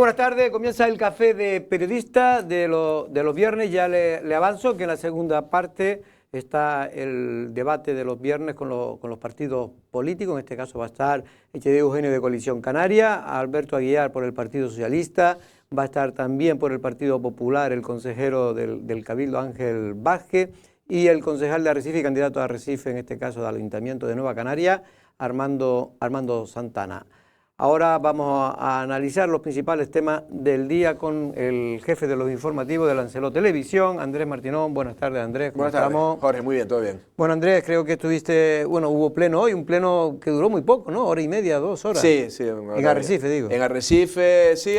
buenas tardes, comienza el café de periodista de los viernes. Ya le avanzo que en la segunda parte está el debate de los viernes con los partidos políticos. En este caso va a estar H.D. Eugenio de Coalición Canaria, Alberto Aguiar por el Partido Socialista, va a estar también por el Partido Popular el consejero del Cabildo Ángel Vázquez y el concejal de Arrecife y candidato a Arrecife, en este caso del Ayuntamiento de Nueva Canaria, Armando Santana. Ahora vamos a analizar los principales temas del día con el jefe de los informativos de Lancelot Televisión, Andrés Martinón. Buenas tardes, Andrés. ¿Cómo estamos? Jorge, muy bien, todo bien. Bueno, Andrés, creo que estuviste, hubo pleno hoy, un pleno que duró muy poco, ¿no? Hora y media, 2 horas. Sí. En Arrecife, digo. En Arrecife, sí,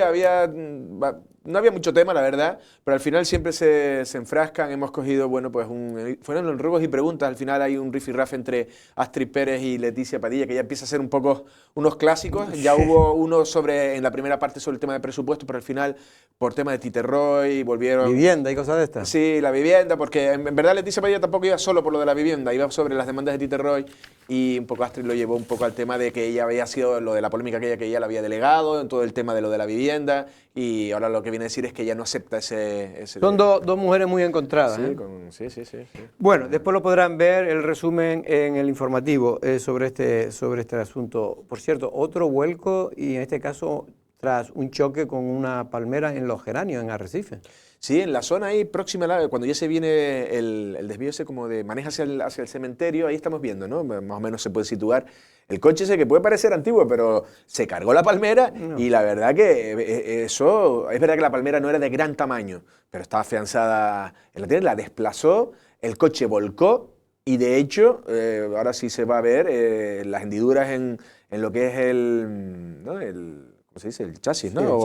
no había mucho tema, la verdad, pero al final siempre se enfrascan. Hemos cogido, fueron los ruegos y preguntas. Al final hay un rifirrafe entre Astrid Pérez y Leticia Padilla, que ya empieza a ser un poco unos clásicos. Ya hubo uno en la primera parte sobre el tema de presupuesto, pero al final, por tema de Titerroy, volvieron... Vivienda y cosas de estas. Sí, la vivienda, porque en verdad Leticia Padilla tampoco iba solo por lo de la vivienda, iba sobre las demandas de Titerroy, y un poco Astrid lo llevó un poco al tema de que ella había sido lo de la polémica que ella la había delegado, en todo el tema de lo de la vivienda, y ahora lo que viene a decir es que ella no acepta ese Son dos mujeres muy encontradas. Sí, sí. Bueno, después lo podrán ver el resumen en el informativo sobre este asunto. Por cierto, otro vuelco y en este caso tras un choque con una palmera en Los Geranios, en Arrecife. Sí, en la zona ahí próxima, cuando ya se viene el desvío ese como de maneja hacia el cementerio, ahí estamos viendo, ¿no? Más o menos se puede situar el coche ese que puede parecer antiguo, pero se cargó la palmera y la verdad que eso, es verdad que la palmera no era de gran tamaño, pero estaba afianzada en la tierra, la desplazó, el coche volcó y de hecho, ahora sí se va a ver las hendiduras en lo que es ¿cómo se dice? El chasis, ¿no?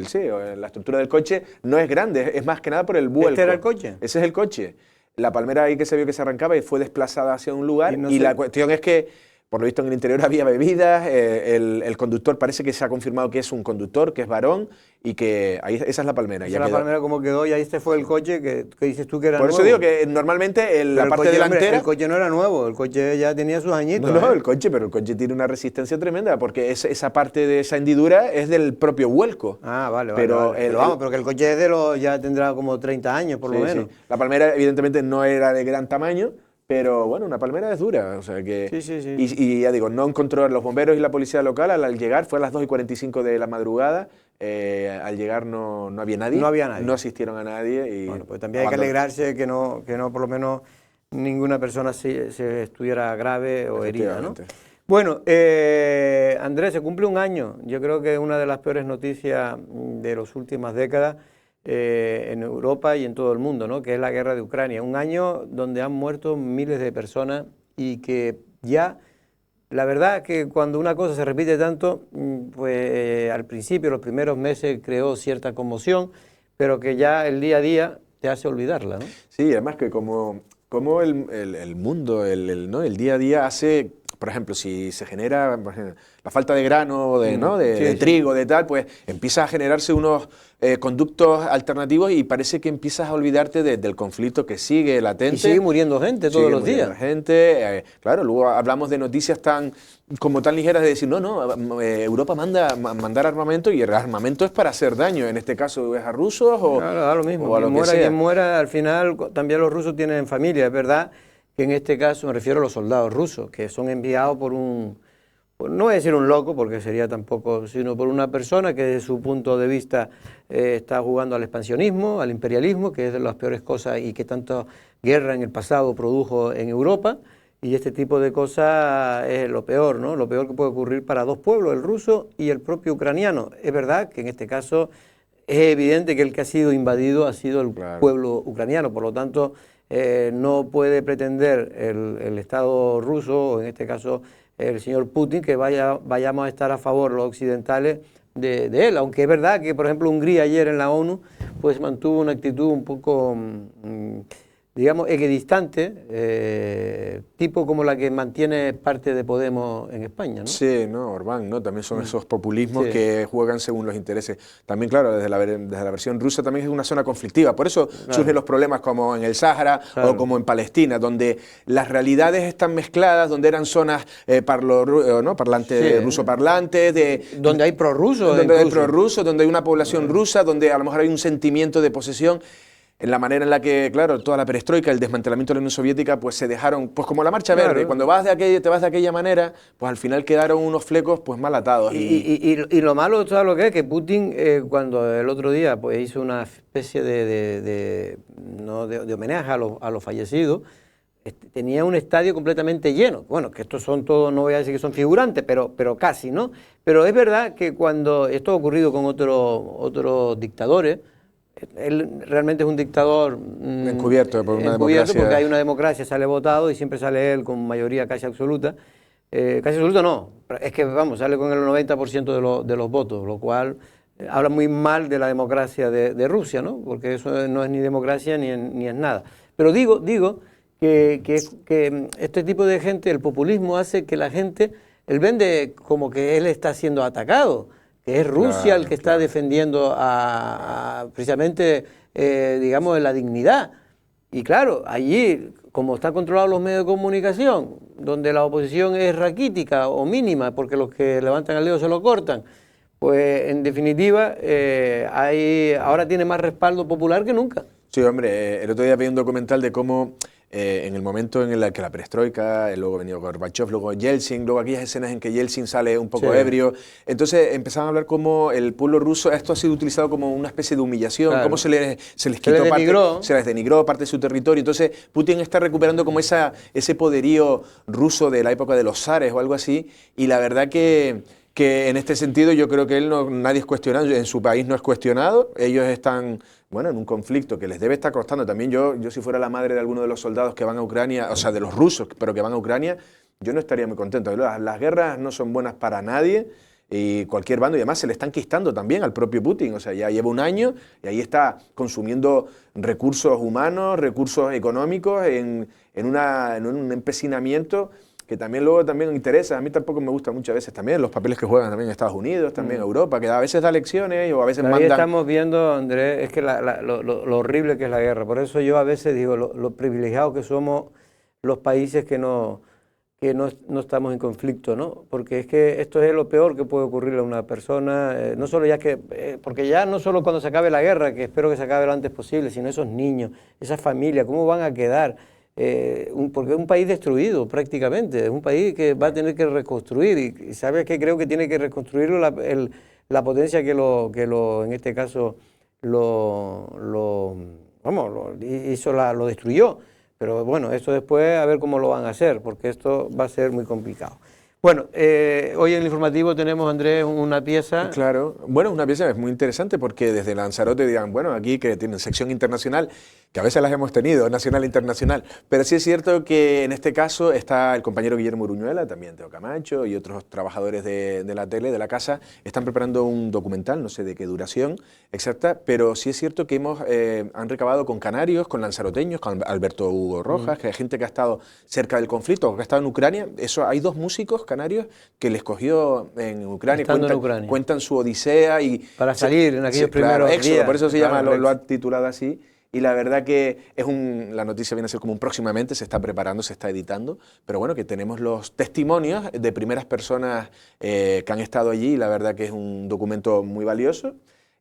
Sí, o la estructura del coche no es grande, es más que nada por el vuelco. ¿Este era el coche? Ese es el coche. La palmera ahí que se vio que se arrancaba y fue desplazada hacia un lugar y la cuestión es que, por lo visto en el interior había bebidas, el conductor parece que se ha confirmado que es un conductor, que es varón y que esa es la palmera. Esa es la palmera como quedó y ahí se fue el coche que dices tú que era nuevo. Por eso digo que normalmente la parte delantera... Hombre, el coche no era nuevo, el coche ya tenía sus añitos. No, el coche tiene una resistencia tremenda porque esa parte de esa hendidura es del propio vuelco. Ah, vale. Pero Sí. La palmera evidentemente no era de gran tamaño, pero bueno, una palmera es dura, o sea que... Sí. Y ya digo, no encontró los bomberos y la policía local al llegar, fue a las 2:45 de la madrugada, al llegar no había nadie. No había nadie. No asistieron a nadie. Y bueno, pues también hay que alegrarse que no por lo menos ninguna persona se estuviera grave o herida, ¿no? Bueno, Andrés, se cumple un año, yo creo que es una de las peores noticias de las últimas décadas, en Europa y en todo el mundo, ¿no? Que es la guerra de Ucrania. Un año donde han muerto miles de personas y que ya, la verdad que cuando una cosa se repite tanto, pues al principio, los primeros meses creó cierta conmoción, pero que ya el día a día te hace olvidarla, ¿no? Sí, además que como el mundo, el día a día hace... Por ejemplo, si se genera la falta de grano, de trigo, de tal, pues empieza a generarse unos conductos alternativos y parece que empiezas a olvidarte del conflicto que sigue latente. Y sigue muriendo gente todos los días. Claro, luego hablamos de noticias tan ligeras de decir, Europa mandar armamento y el armamento es para hacer daño. En este caso, ¿es a rusos o...? Claro, da lo mismo. O a lo que sea. Quien muera, al final también los rusos tienen familia, es verdad. Que en este caso me refiero a los soldados rusos, que son enviados no voy a decir un loco, porque sería tampoco, sino por una persona que desde su punto de vista está jugando al expansionismo, al imperialismo, que es de las peores cosas y que tanta guerra en el pasado produjo en Europa, y este tipo de cosas es lo peor, ¿no? Lo peor que puede ocurrir para dos pueblos, el ruso y el propio ucraniano. Es verdad que en este caso es evidente que el que ha sido invadido ha sido el pueblo ucraniano, por lo tanto... no puede pretender el Estado ruso, o en este caso el señor Putin, que vayamos a estar a favor los occidentales de él, aunque es verdad que, por ejemplo, Hungría ayer en la ONU pues mantuvo una actitud un poco digamos, equidistante, tipo como la que mantiene parte de Podemos en España, ¿no? Sí, ¿no? Orbán, ¿no? También son esos populismos Sí. que juegan según los intereses. También, claro, desde la versión rusa también es una zona conflictiva. Por eso surgen los problemas como en el Sáhara o como en Palestina, donde las realidades están mezcladas, donde eran zonas ¿no? Parlantes, rusoparlantes, donde hay prorrusos. donde hay prorrusos, donde hay una población rusa, donde a lo mejor hay un sentimiento de posesión. En la manera en la que, claro, toda la perestroika, el desmantelamiento de la Unión Soviética, pues se dejaron, pues como la Marcha Verde, cuando te vas de aquella manera, pues al final quedaron unos flecos pues mal atados. Y lo malo, ¿sabes lo que es? Que Putin, cuando el otro día pues hizo una especie de homenaje a los fallecidos, tenía un estadio completamente lleno. Bueno, que estos son todos, no voy a decir que son figurantes, pero casi, ¿no? Pero es verdad que cuando esto ha ocurrido con otros dictadores, él realmente es un dictador encubierto por una democracia. Porque hay una democracia, sale votado y siempre sale él con mayoría casi absoluta. Casi absoluta no, es que vamos, sale con el 90% de los votos, lo cual habla muy mal de la democracia de Rusia, ¿no? Porque eso no es ni democracia ni es nada. Pero digo que este tipo de gente, el populismo hace que la gente, él vende como que él está siendo atacado, que es Rusia el que está defendiendo precisamente, digamos, la dignidad. Y claro, allí, como están controlados los medios de comunicación, donde la oposición es raquítica o mínima, porque los que levantan el dedo se lo cortan, pues en definitiva, ahora tiene más respaldo popular que nunca. Sí, hombre, el otro día vi un documental de cómo en el momento en el que la perestroika, luego venía Gorbachev, luego Yeltsin, luego aquellas escenas en que Yeltsin sale un poco ebrio, entonces empezaban a hablar cómo el pueblo ruso, esto ha sido utilizado como una especie de humillación, cómo se les quitó se les denigró parte de su territorio. Entonces Putin está recuperando como ese poderío ruso de la época de los zares o algo así, y la verdad que en este sentido yo creo que nadie es cuestionado, en su país no es cuestionado, ellos están, bueno, en un conflicto que les debe estar costando. También yo si fuera la madre de alguno de los soldados que van a Ucrania, o sea, de los rusos, pero que van a Ucrania, yo no estaría muy contento. Las guerras no son buenas para nadie, y cualquier bando, y además se le están quistando también al propio Putin, o sea, ya lleva un año y ahí está consumiendo recursos humanos, recursos económicos en un empecinamiento que también luego interesa. A mí tampoco me gusta muchas veces también los papeles que juegan también en Estados Unidos, también Europa, que a veces da lecciones o a veces mandan. Ahí estamos viendo, Andrés, es que lo horrible que es la guerra. Por eso yo a veces digo lo privilegiados que somos los países que no estamos en conflicto, ¿no? Porque es que esto es lo peor que puede ocurrirle a una persona, no solo porque ya no solo cuando se acabe la guerra, que espero que se acabe lo antes posible, sino esos niños, esas familias, ¿cómo van a quedar? Porque es un país destruido prácticamente, es un país que va a tener que reconstruir, y ¿sabes qué? Creo que tiene que reconstruirlo la potencia que en este caso lo destruyó. Pero bueno, esto después a ver cómo lo van a hacer, porque esto va a ser muy complicado. Bueno, hoy en el informativo tenemos, Andrés, una pieza. Claro, bueno, una pieza es muy interesante porque desde Lanzarote digan, bueno, aquí que tienen sección internacional, que a veces las hemos tenido, nacional e internacional, pero sí es cierto que en este caso está el compañero Guillermo Uruñuela, también Teo Camacho y otros trabajadores de la tele, de la casa, están preparando un documental, no sé de qué duración exacta, pero sí es cierto que han recabado con canarios, con lanzaroteños, con Alberto Hugo Rojas, que hay gente que ha estado cerca del conflicto, que ha estado en Ucrania. Hay dos músicos canarios que les cogió en Ucrania, cuentan su odisea para salir en aquellos primeros días. Por eso se llama, lo ha titulado así. Y la verdad que la noticia viene a ser como un próximamente, se está preparando, se está editando, pero bueno, que tenemos los testimonios de primeras personas que han estado allí, y la verdad que es un documento muy valioso.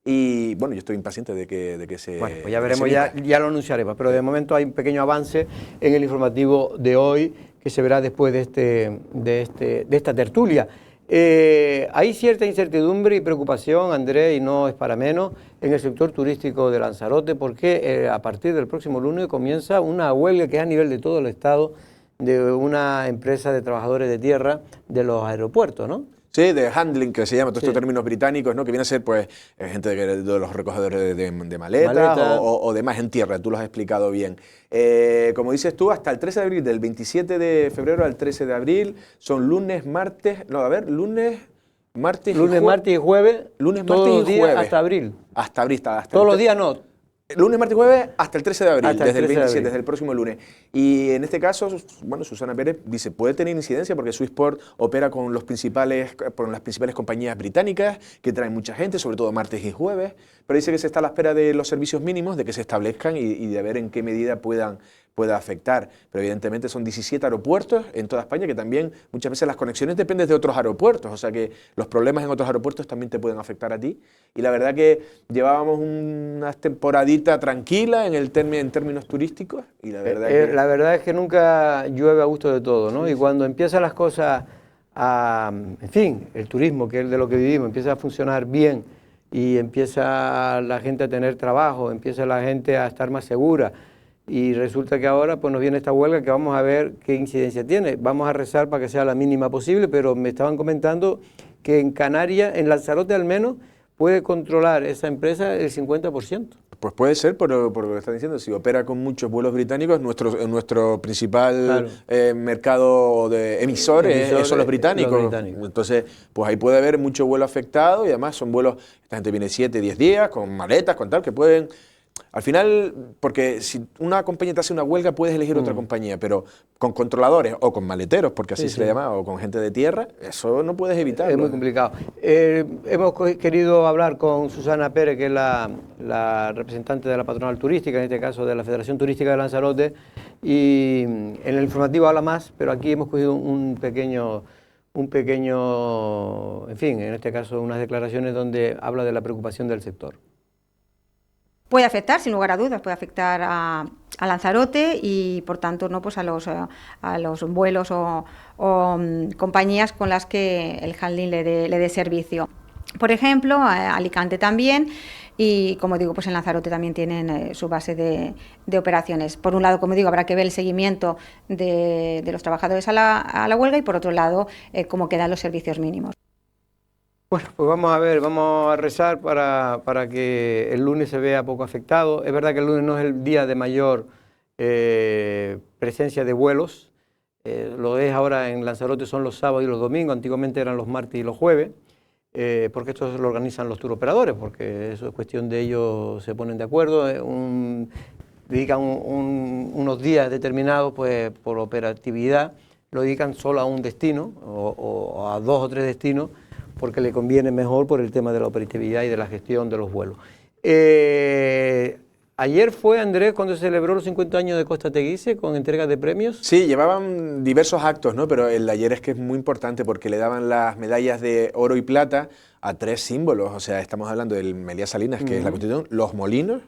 Y bueno, yo estoy impaciente de que se... Bueno, pues ya veremos, ya lo anunciaremos, pero de momento hay un pequeño avance en el informativo de hoy, que se verá después de esta tertulia. Hay cierta incertidumbre y preocupación, Andrés, y no es para menos, en el sector turístico de Lanzarote, porque a partir del próximo lunes comienza una huelga que es a nivel de todo el estado, de una empresa de trabajadores de tierra de los aeropuertos, ¿no? Sí, de handling, que se llama, todos estos términos británicos, ¿no? Que viene a ser, pues, gente de los recogedores de maletas o demás en tierra, tú lo has explicado bien. Como dices tú, hasta el 13 de abril, del 27 de febrero al 13 de abril, son lunes, martes y jueves. Lunes, martes y jueves, hasta abril. Hasta abril. Todos los días no. Lunes, martes y jueves hasta el 13 de abril, Hasta el desde el 13 de 27, abril. desde el próximo lunes. Y en este caso, bueno, Susana Pérez dice, puede tener incidencia porque Swissport opera con las principales compañías británicas que traen mucha gente, sobre todo martes y jueves, pero dice que se está a la espera de los servicios mínimos, de que se establezcan y de ver en qué medida pueda afectar. Pero evidentemente son 17 aeropuertos en toda España que también muchas veces las conexiones dependen de otros aeropuertos, o sea que los problemas en otros aeropuertos también te pueden afectar a ti. Y la verdad que llevábamos una temporadita tranquila en términos turísticos y la verdad es que nunca llueve a gusto de todo, ¿no? Sí, Y cuando empiezan las cosas en fin, el turismo, que es de lo que vivimos, empieza a funcionar bien y empieza la gente a tener trabajo, empieza la gente a estar más segura y resulta que ahora pues nos viene esta huelga que vamos a ver qué incidencia tiene. Vamos a rezar para que sea la mínima posible, pero me estaban comentando que en Canarias, en Lanzarote al menos, puede controlar esa empresa el 50%. Pues puede ser, por lo que están diciendo, si opera con muchos vuelos británicos, nuestro principal mercado de emisores son los británicos. Entonces, pues ahí puede haber mucho vuelo afectado y además son vuelos, esta gente viene 7, 10 días, con maletas, con tal, que pueden... Al final, porque si una compañía te hace una huelga, puedes elegir otra compañía, pero con controladores o con maleteros, porque así se le llama, o con gente de tierra, eso no puedes evitarlo. Es muy complicado. Hemos querido hablar con Susana Pérez, que es la representante de la patronal turística, en este caso de la Federación Turística de Lanzarote, y en el informativo habla más, pero aquí hemos cogido un pequeño, en fin, en este caso unas declaraciones donde habla de la preocupación del sector. Puede afectar, sin lugar a dudas, puede afectar a Lanzarote y, por tanto, no pues a los vuelos o compañías con las que el handling le dé servicio. Por ejemplo, a Alicante también y, como digo, pues en Lanzarote también tienen su base de operaciones. Por un lado, como digo, habrá que ver el seguimiento de los trabajadores a la huelga y, por otro lado, cómo quedan los servicios mínimos. Bueno, pues vamos a ver, vamos a rezar para que el lunes se vea poco afectado. Es verdad que el lunes no es el día de mayor presencia de vuelos. Lo es ahora en Lanzarote, son los sábados y los domingos, antiguamente eran los martes y los jueves, porque esto lo organizan los turoperadores, porque eso es cuestión de ellos, se ponen de acuerdo, dedican unos días determinados pues, por operatividad, lo dedican solo a un destino o a 2 o 3 destinos, porque le conviene mejor por el tema de la operatividad y de la gestión de los vuelos. Ayer fue, Andrés, cuando se celebró los 50 años de Costa Teguise con entrega de premios. Sí, llevaban diversos actos, ¿no? Pero el de ayer es que es muy importante porque le daban las medallas de oro y plata a 3 símbolos. O sea, estamos hablando del Meliá Salinas, que es la Constitución, los molinos,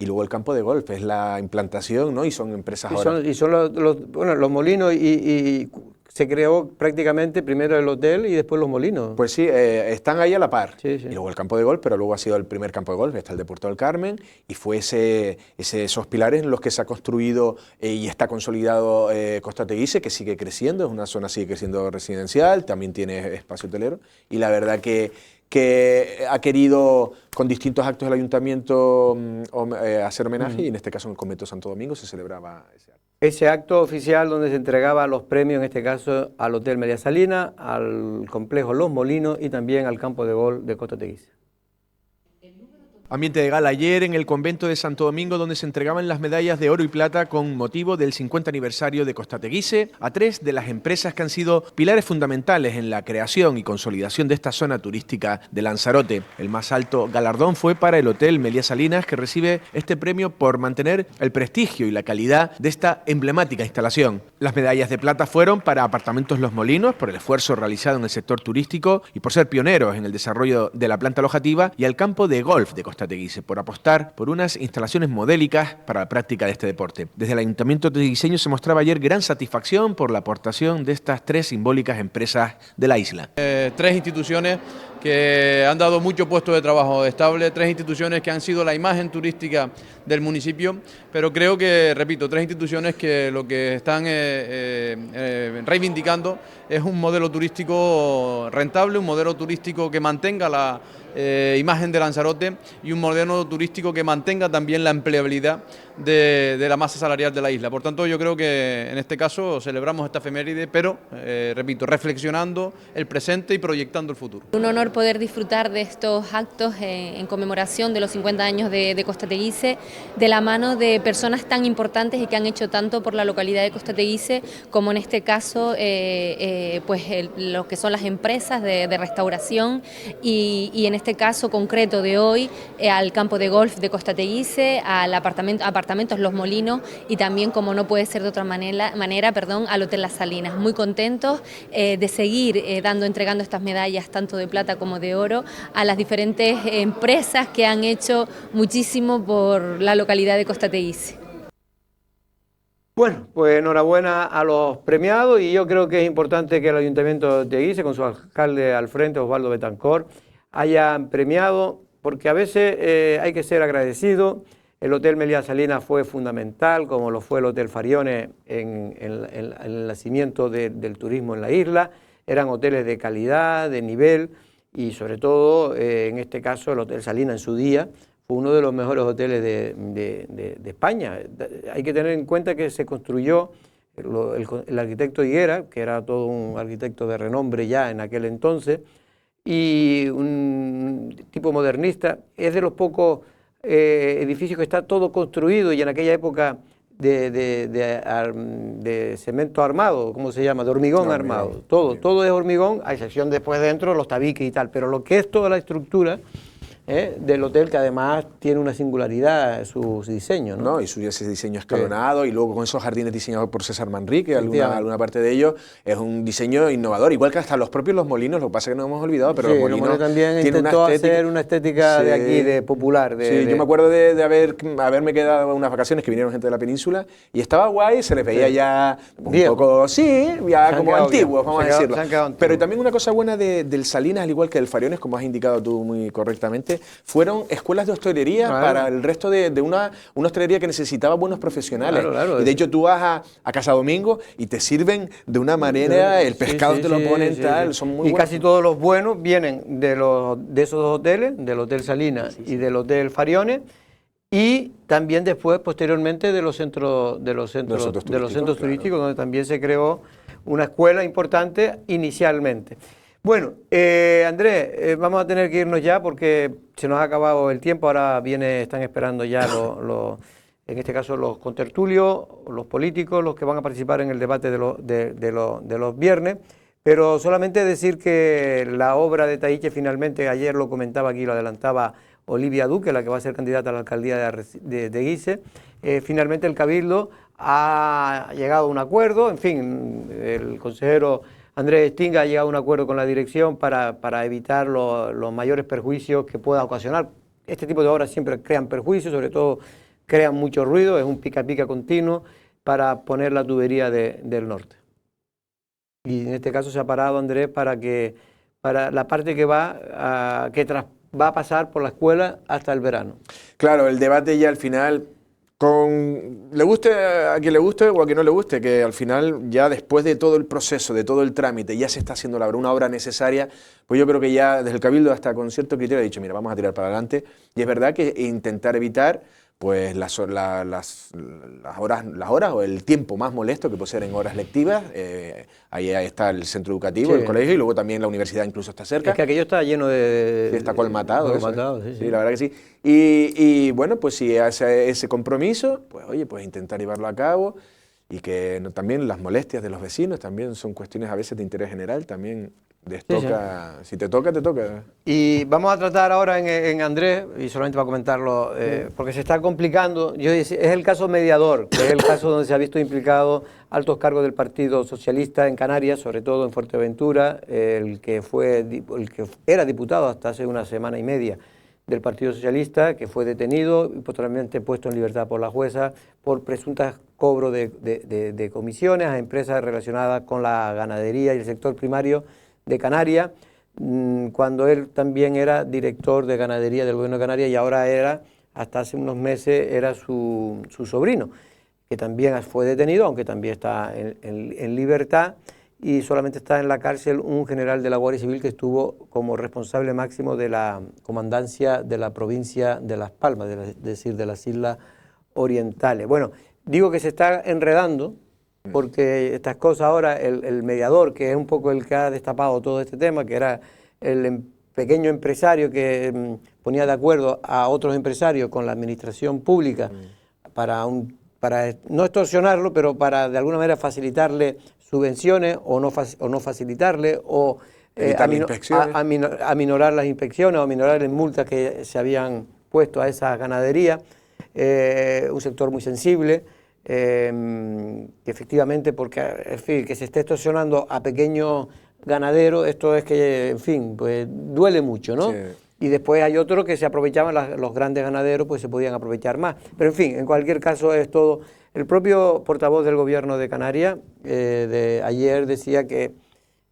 y luego el campo de golf, es la implantación, ¿no? Y son empresas ahora. Y son los molinos y se creó prácticamente primero el hotel y después los molinos. Pues sí, están ahí a la par. Sí, sí. Y luego el campo de golf, pero luego ha sido el primer campo de golf, está el de Puerto del Carmen, y fue esos pilares en los que se ha construido y está consolidado Costa Teguise, que sigue creciendo, es una zona sigue creciendo residencial, también tiene espacio hotelero, y la verdad que ha querido, con distintos actos del ayuntamiento, hacer homenaje, y en este caso en el convento de Santo Domingo se celebraba ese acto. Ese acto oficial donde se entregaba los premios, en este caso al Hotel Meliá Salinas, al complejo Los Molinos y también al campo de golf de Costa Teguise. Ambiente de gala ayer en el convento de Santo Domingo, donde se entregaban las medallas de oro y plata con motivo del 50 aniversario de Costa Teguise a 3 de las empresas que han sido pilares fundamentales en la creación y consolidación de esta zona turística de Lanzarote. El más alto galardón fue para el Hotel Meliá Salinas, que recibe este premio por mantener el prestigio y la calidad de esta emblemática instalación. Las medallas de plata fueron para Apartamentos Los Molinos, por el esfuerzo realizado en el sector turístico y por ser pioneros en el desarrollo de la planta alojativa, y al campo de golf de Costa Teguise, por apostar por unas instalaciones modélicas para la práctica de este deporte. Desde el Ayuntamiento teguiseño se mostraba ayer gran satisfacción por la aportación de estas 3 simbólicas empresas de la isla. 3 instituciones que han dado mucho puesto de trabajo estable, 3 instituciones que han sido la imagen turística del municipio, pero creo que, repito, 3 instituciones que lo que están reivindicando es un modelo turístico rentable, un modelo turístico que mantenga la imagen de Lanzarote y un modelo turístico que mantenga también la empleabilidad de la masa salarial de la isla. Por tanto, yo creo que en este caso celebramos esta efeméride, pero, repito, reflexionando el presente y proyectando el futuro. Un honor honor poder disfrutar de estos actos en conmemoración de los 50 años de Costa Teguise, de la mano de personas tan importantes y que han hecho tanto por la localidad de Costa Teguise, como en este caso lo que son las empresas de restauración y en este caso concreto de hoy al campo de golf de Costa Teguise, al apartamentos Los Molinos y también, como no puede ser de otra manera, al Hotel Las Salinas. Muy contentos de seguir entregando estas medallas tanto de plata como de oro a las diferentes empresas que han hecho muchísimo por la localidad de Costa Teguise. Bueno, pues enhorabuena a los premiados, y yo creo que es importante que el Ayuntamiento de Teguise, con su alcalde al frente, Osvaldo Betancor, hayan premiado, porque a veces hay que ser agradecido. El Hotel Meliá Salinas fue fundamental, como lo fue el Hotel Fariones en el nacimiento del turismo en la isla. Eran hoteles de calidad, de nivel, y sobre todo, en este caso, el Hotel Salinas en su día fue uno de los mejores hoteles de España. Hay que tener en cuenta que se construyó, el arquitecto Higuera, que era todo un arquitecto de renombre ya en aquel entonces, y un tipo modernista. Es de los pocos edificios que está todo construido, y en aquella época de cemento armado, ¿cómo se llama? De hormigón armado. Todo es hormigón, a excepción después dentro los tabiques y tal, pero lo que es toda la estructura del hotel, que además tiene una singularidad su diseño, ¿no? Y ese diseño escalonado, y luego con esos jardines diseñados por César Manrique, alguna parte de ellos, es un diseño innovador, igual que hasta los propios Los Molinos. Lo que pasa es que no hemos olvidado, pero Los Molinos también intentó hacer una estética de aquí, de popular. Yo me acuerdo de haberme quedado unas vacaciones que vinieron gente de la península, y estaba guay, se les veía ya un poco, ya como antiguos, vamos a decirlo. Pero también una cosa buena del Salinas, al igual que del Fariones, como has indicado tú muy correctamente, fueron escuelas de hostelería para el resto de una hostelería que necesitaba buenos profesionales. Y de hecho tú vas a Casa Domingo y te sirven de una manera, el pescado te lo ponen tal, son muy buenos. Y casi todos los buenos vienen de esos dos hoteles, del Hotel Salinas y del Hotel Fariones, y también después, posteriormente, de los centros turísticos, donde también se creó una escuela importante inicialmente. Bueno, Andrés, vamos a tener que irnos ya porque se nos ha acabado el tiempo. Ahora están esperando ya en este caso los contertulios, los políticos, los que van a participar en el debate de los viernes. Pero solamente decir que la obra de Tahiche, finalmente, ayer lo comentaba aquí, lo adelantaba Olivia Duque, la que va a ser candidata a la alcaldía de Teguise, finalmente el Cabildo ha llegado a un acuerdo. En fin, el consejero Andrés Stinga ha llegado a un acuerdo con la dirección para evitar los mayores perjuicios que pueda ocasionar. Este tipo de obras siempre crean perjuicios, sobre todo crean mucho ruido, es un pica-pica continuo para poner la tubería del norte. Y en este caso se ha parado, Andrés, para la parte que va a pasar por la escuela hasta el verano. Claro, el debate ya al final, le guste a quien le guste o a quien no le guste, que al final ya después de todo el proceso, de todo el trámite, ya se está haciendo una obra necesaria, pues yo creo que ya desde el Cabildo hasta con cierto criterio ha dicho, mira, vamos a tirar para adelante. Y es verdad que intentar evitar pues las horas o el tiempo más molesto que puede ser en horas lectivas. Ahí está el centro educativo, el colegio, y luego también la universidad incluso está cerca. Es que aquello está lleno de... Está colmatado. Sí, la verdad que sí. Y bueno, pues si hace ese compromiso, pues oye, pues intentar llevarlo a cabo, y que también las molestias de los vecinos también son cuestiones a veces de interés general, también les toca, si te toca, te toca. Y vamos a tratar ahora en Andrés, y solamente para comentarlo, porque se está complicando. Es el caso mediador, que es el caso donde se ha visto implicado altos cargos del Partido Socialista en Canarias, sobre todo en Fuerteventura, el que era diputado hasta hace una semana y media del Partido Socialista, que fue detenido y posteriormente puesto en libertad por la jueza por presuntas cobros de comisiones a empresas relacionadas con la ganadería y el sector primario de Canarias, cuando él también era director de ganadería del gobierno de Canarias, y ahora hasta hace unos meses, era su sobrino, que también fue detenido, aunque también está en libertad, y solamente está en la cárcel un general de la Guardia Civil que estuvo como responsable máximo de la comandancia de la provincia de Las Palmas, es decir, de las Islas Orientales. Bueno, digo que se está enredando, porque estas cosas ahora, el mediador, que es un poco el que ha destapado todo este tema, que era el pequeño empresario que ponía de acuerdo a otros empresarios con la administración pública para no extorsionarlo, pero para de alguna manera facilitarle subvenciones o no facilitarle o aminorar las inspecciones o aminorar las multas que se habían puesto a esa ganadería, un sector muy sensible, que efectivamente, porque en fin, que se esté extorsionando a pequeños ganaderos, esto es que, en fin, pues duele mucho, ¿no? Sí. Y después hay otros que se aprovechaban, los grandes ganaderos, pues se podían aprovechar más. Pero en fin, en cualquier caso es todo. El propio portavoz del gobierno de Canarias de ayer decía que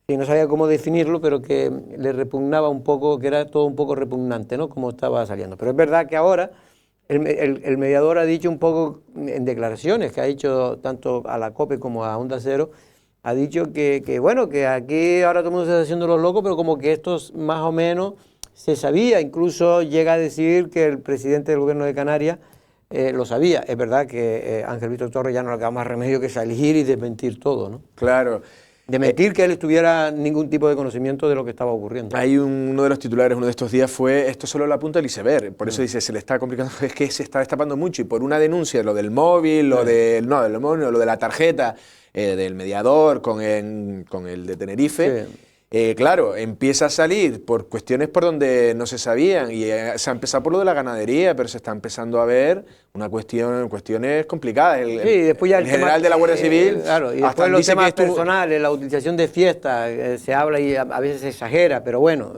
no sabía cómo definirlo, pero que le repugnaba un poco, que era todo un poco repugnante, ¿no? Como estaba saliendo. Pero es verdad que ahora el mediador ha dicho un poco en declaraciones que ha dicho tanto a la COPE como a Onda Cero, ha dicho que bueno, que aquí ahora todo el mundo se está haciendo los locos, pero como que esto más o menos se sabía. Incluso llega a decir que el presidente del gobierno de Canarias lo sabía. Es verdad que Ángel Víctor Torres ya no le queda más remedio que salir y desmentir todo, ¿no? Claro. De mentir que él tuviera ningún tipo de conocimiento de lo que estaba ocurriendo. Hay uno de los titulares, uno de estos días fue, esto solo la punta del iceberg, por eso dice, se le está complicando, es que se está destapando mucho, y por una denuncia, lo del móvil, lo de la tarjeta del mediador con el de Tenerife, sí. Claro, empieza a salir por cuestiones por donde no se sabían, y se ha empezado por lo de la ganadería, pero se está empezando a ver cuestiones complicadas. Sí, después ya el general de la Guardia Civil, claro, y después los temas personales, la utilización de fiestas, se habla y a veces se exagera, pero bueno.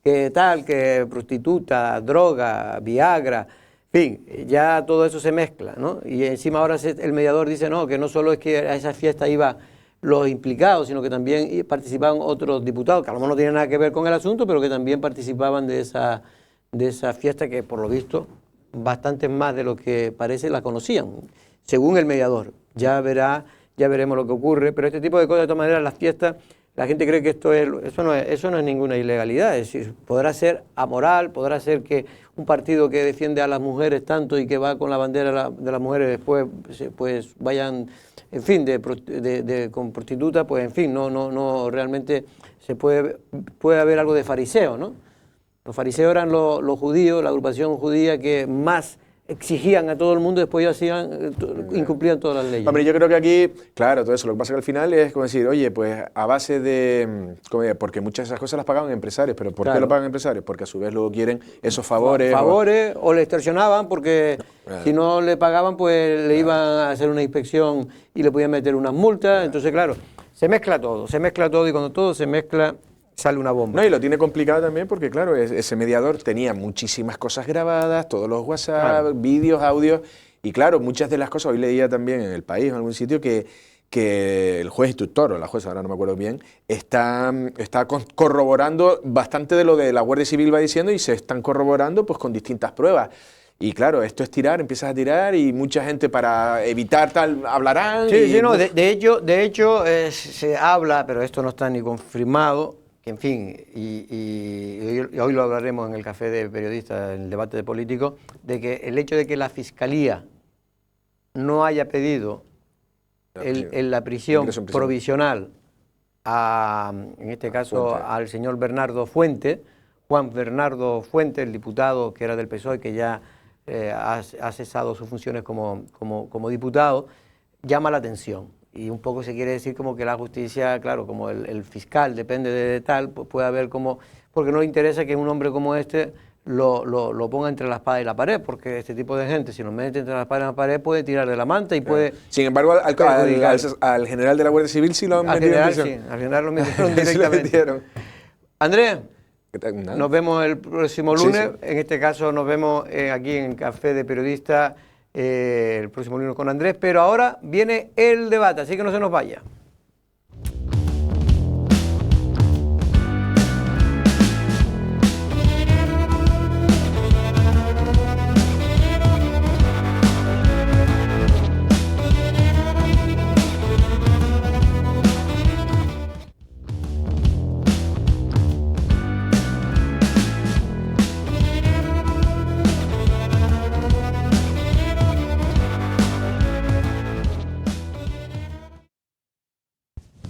Que prostituta, droga, Viagra, en fin, ya todo eso se mezcla, ¿no? Y encima ahora el mediador dice no, que no solo es que a esa fiesta iba los implicados, sino que también participaban otros diputados, que a lo mejor no tienen nada que ver con el asunto, pero que también participaban de esa fiesta, que por lo visto bastantes más de lo que parece la conocían, según el mediador. Ya veremos lo que ocurre, pero este tipo de cosas, de todas maneras, las fiestas, la gente cree que eso no es ninguna ilegalidad, es decir, podrá ser amoral, podrá ser que un partido que defiende a las mujeres tanto y que va con la bandera de las mujeres después pues vayan, en fin, con prostituta, pues en fin, no realmente puede haber algo de fariseo, ¿no? Los fariseos eran los judíos, la agrupación judía que más exigían a todo el mundo, después ellos incumplían todas las leyes. Hombre, yo creo que aquí, claro, todo eso, lo que pasa es que al final es como decir, oye, pues a base de, porque muchas de esas cosas las pagaban empresarios, pero ¿por qué lo pagan empresarios? Porque a su vez luego quieren esos favores. O le extorsionaban, porque si no le pagaban, pues le iban a hacer una inspección y le podían meter unas multas. Entonces, claro, se mezcla todo y cuando todo se mezcla, sale una bomba. No, y lo tiene complicado también porque, claro, ese mediador tenía muchísimas cosas grabadas, todos los WhatsApp, vídeos, audios, y claro, muchas de las cosas, hoy leía también en El País, en algún sitio, que el juez instructor, o la jueza, ahora no me acuerdo bien, está corroborando bastante de lo de la Guardia Civil va diciendo, y se están corroborando pues con distintas pruebas. Y claro, esto es tirar, empiezas a tirar y mucha gente para evitar tal hablarán. Sí, no, de hecho se habla, pero esto no está ni confirmado, que en fin, y hoy lo hablaremos en el café de periodistas, en el debate de políticos, de que el hecho de que la Fiscalía no haya pedido la prisión provisional en este caso al señor Bernardo Fuente, Juan Bernardo Fuente, el diputado que era del PSOE, que ya ha cesado sus funciones como diputado, llama la atención. Y un poco se quiere decir como que la justicia, claro, como el fiscal depende de tal, pues puede haber como, porque no le interesa que un hombre como este lo ponga entre la espada y la pared, porque este tipo de gente, si lo mete entre la espada y la pared, puede tirar de la manta y puede... Sin embargo, al general de la Guardia Civil sí lo han metido en prisión. Sí, al general lo metieron directamente. Andrés, nos vemos el próximo lunes, en este caso nos vemos aquí en Café de Periodistas, el próximo lunes con Andrés, pero ahora viene el debate, así que no se nos vaya.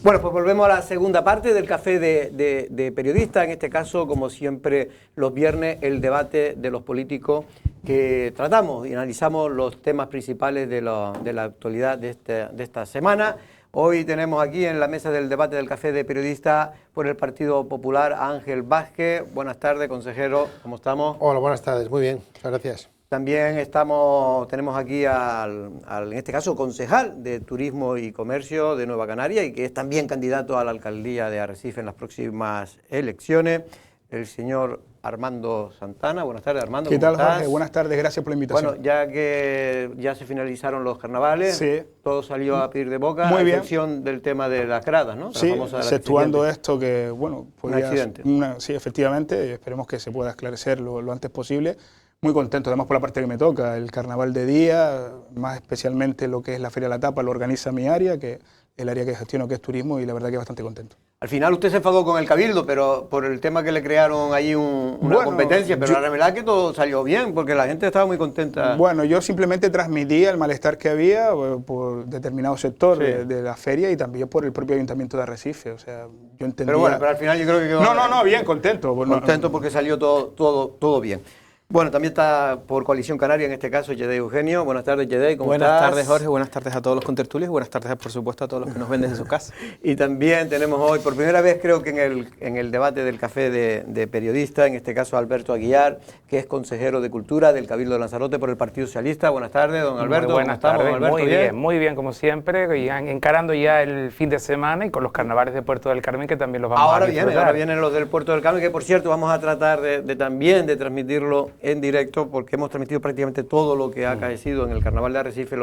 Bueno, pues volvemos a la segunda parte del café de periodistas. En este caso, como siempre, los viernes, el debate de los políticos, que tratamos y analizamos los temas principales de la actualidad de esta semana. Hoy tenemos aquí en la mesa del debate del café de periodistas por el Partido Popular a Ángel Vázquez. Buenas tardes, consejero, ¿cómo estamos? Hola, buenas tardes, muy bien, muchas gracias. También tenemos aquí en este caso, concejal de Turismo y Comercio de Nueva Canaria y que es también candidato a la alcaldía de Arrecife en las próximas elecciones, el señor Armando Santana. Buenas tardes, Armando. ¿Qué tal, estás? Jorge? Buenas tardes, gracias por la invitación. Bueno, ya que ya se finalizaron los carnavales, sí, todo salió a pedir de boca, muy a bien, excepción del tema de las gradas, ¿no? Sí, exceptuando esto que, bueno, un accidente. Sí, efectivamente, esperemos que se pueda esclarecer lo antes posible. Muy contento, además por la parte que me toca, el carnaval de día, más especialmente lo que es la Feria de la Tapa, lo organiza mi área, que el área que gestiono, que es turismo, y la verdad que bastante contento. Al final usted se enfadó con el Cabildo, pero por el tema que le crearon allí una competencia, pero la verdad que todo salió bien, porque la gente estaba muy contenta. Bueno, yo simplemente transmitía el malestar que había por determinado sector de la feria y también por el propio Ayuntamiento de Arrecife, o sea, yo entendía... Pero bueno, pero al final yo creo que quedó... No, bien, contento. Contento porque salió todo bien. Bueno, también está por Coalición Canaria, en este caso, Yedey Eugenio. Buenas tardes, Yedey, ¿cómo estás? Buenas tardes, Jorge, buenas tardes a todos los contertulios, buenas tardes, por supuesto, a todos los que nos ven desde su casa. Y también tenemos hoy, por primera vez, creo que en el debate del café de periodistas, en este caso, Alberto Aguiar, que es consejero de Cultura del Cabildo de Lanzarote por el Partido Socialista. Buenas tardes, don Alberto. Muy buenas tardes, Alberto, muy bien, como siempre, y encarando ya el fin de semana y con los carnavales de Puerto del Carmen, que también los vamos a disfrutar. Ahora vienen los del Puerto del Carmen, que por cierto vamos a tratar también de transmitirlo en directo, porque hemos transmitido prácticamente todo lo que ha acaecido en el Carnaval de Arrecife,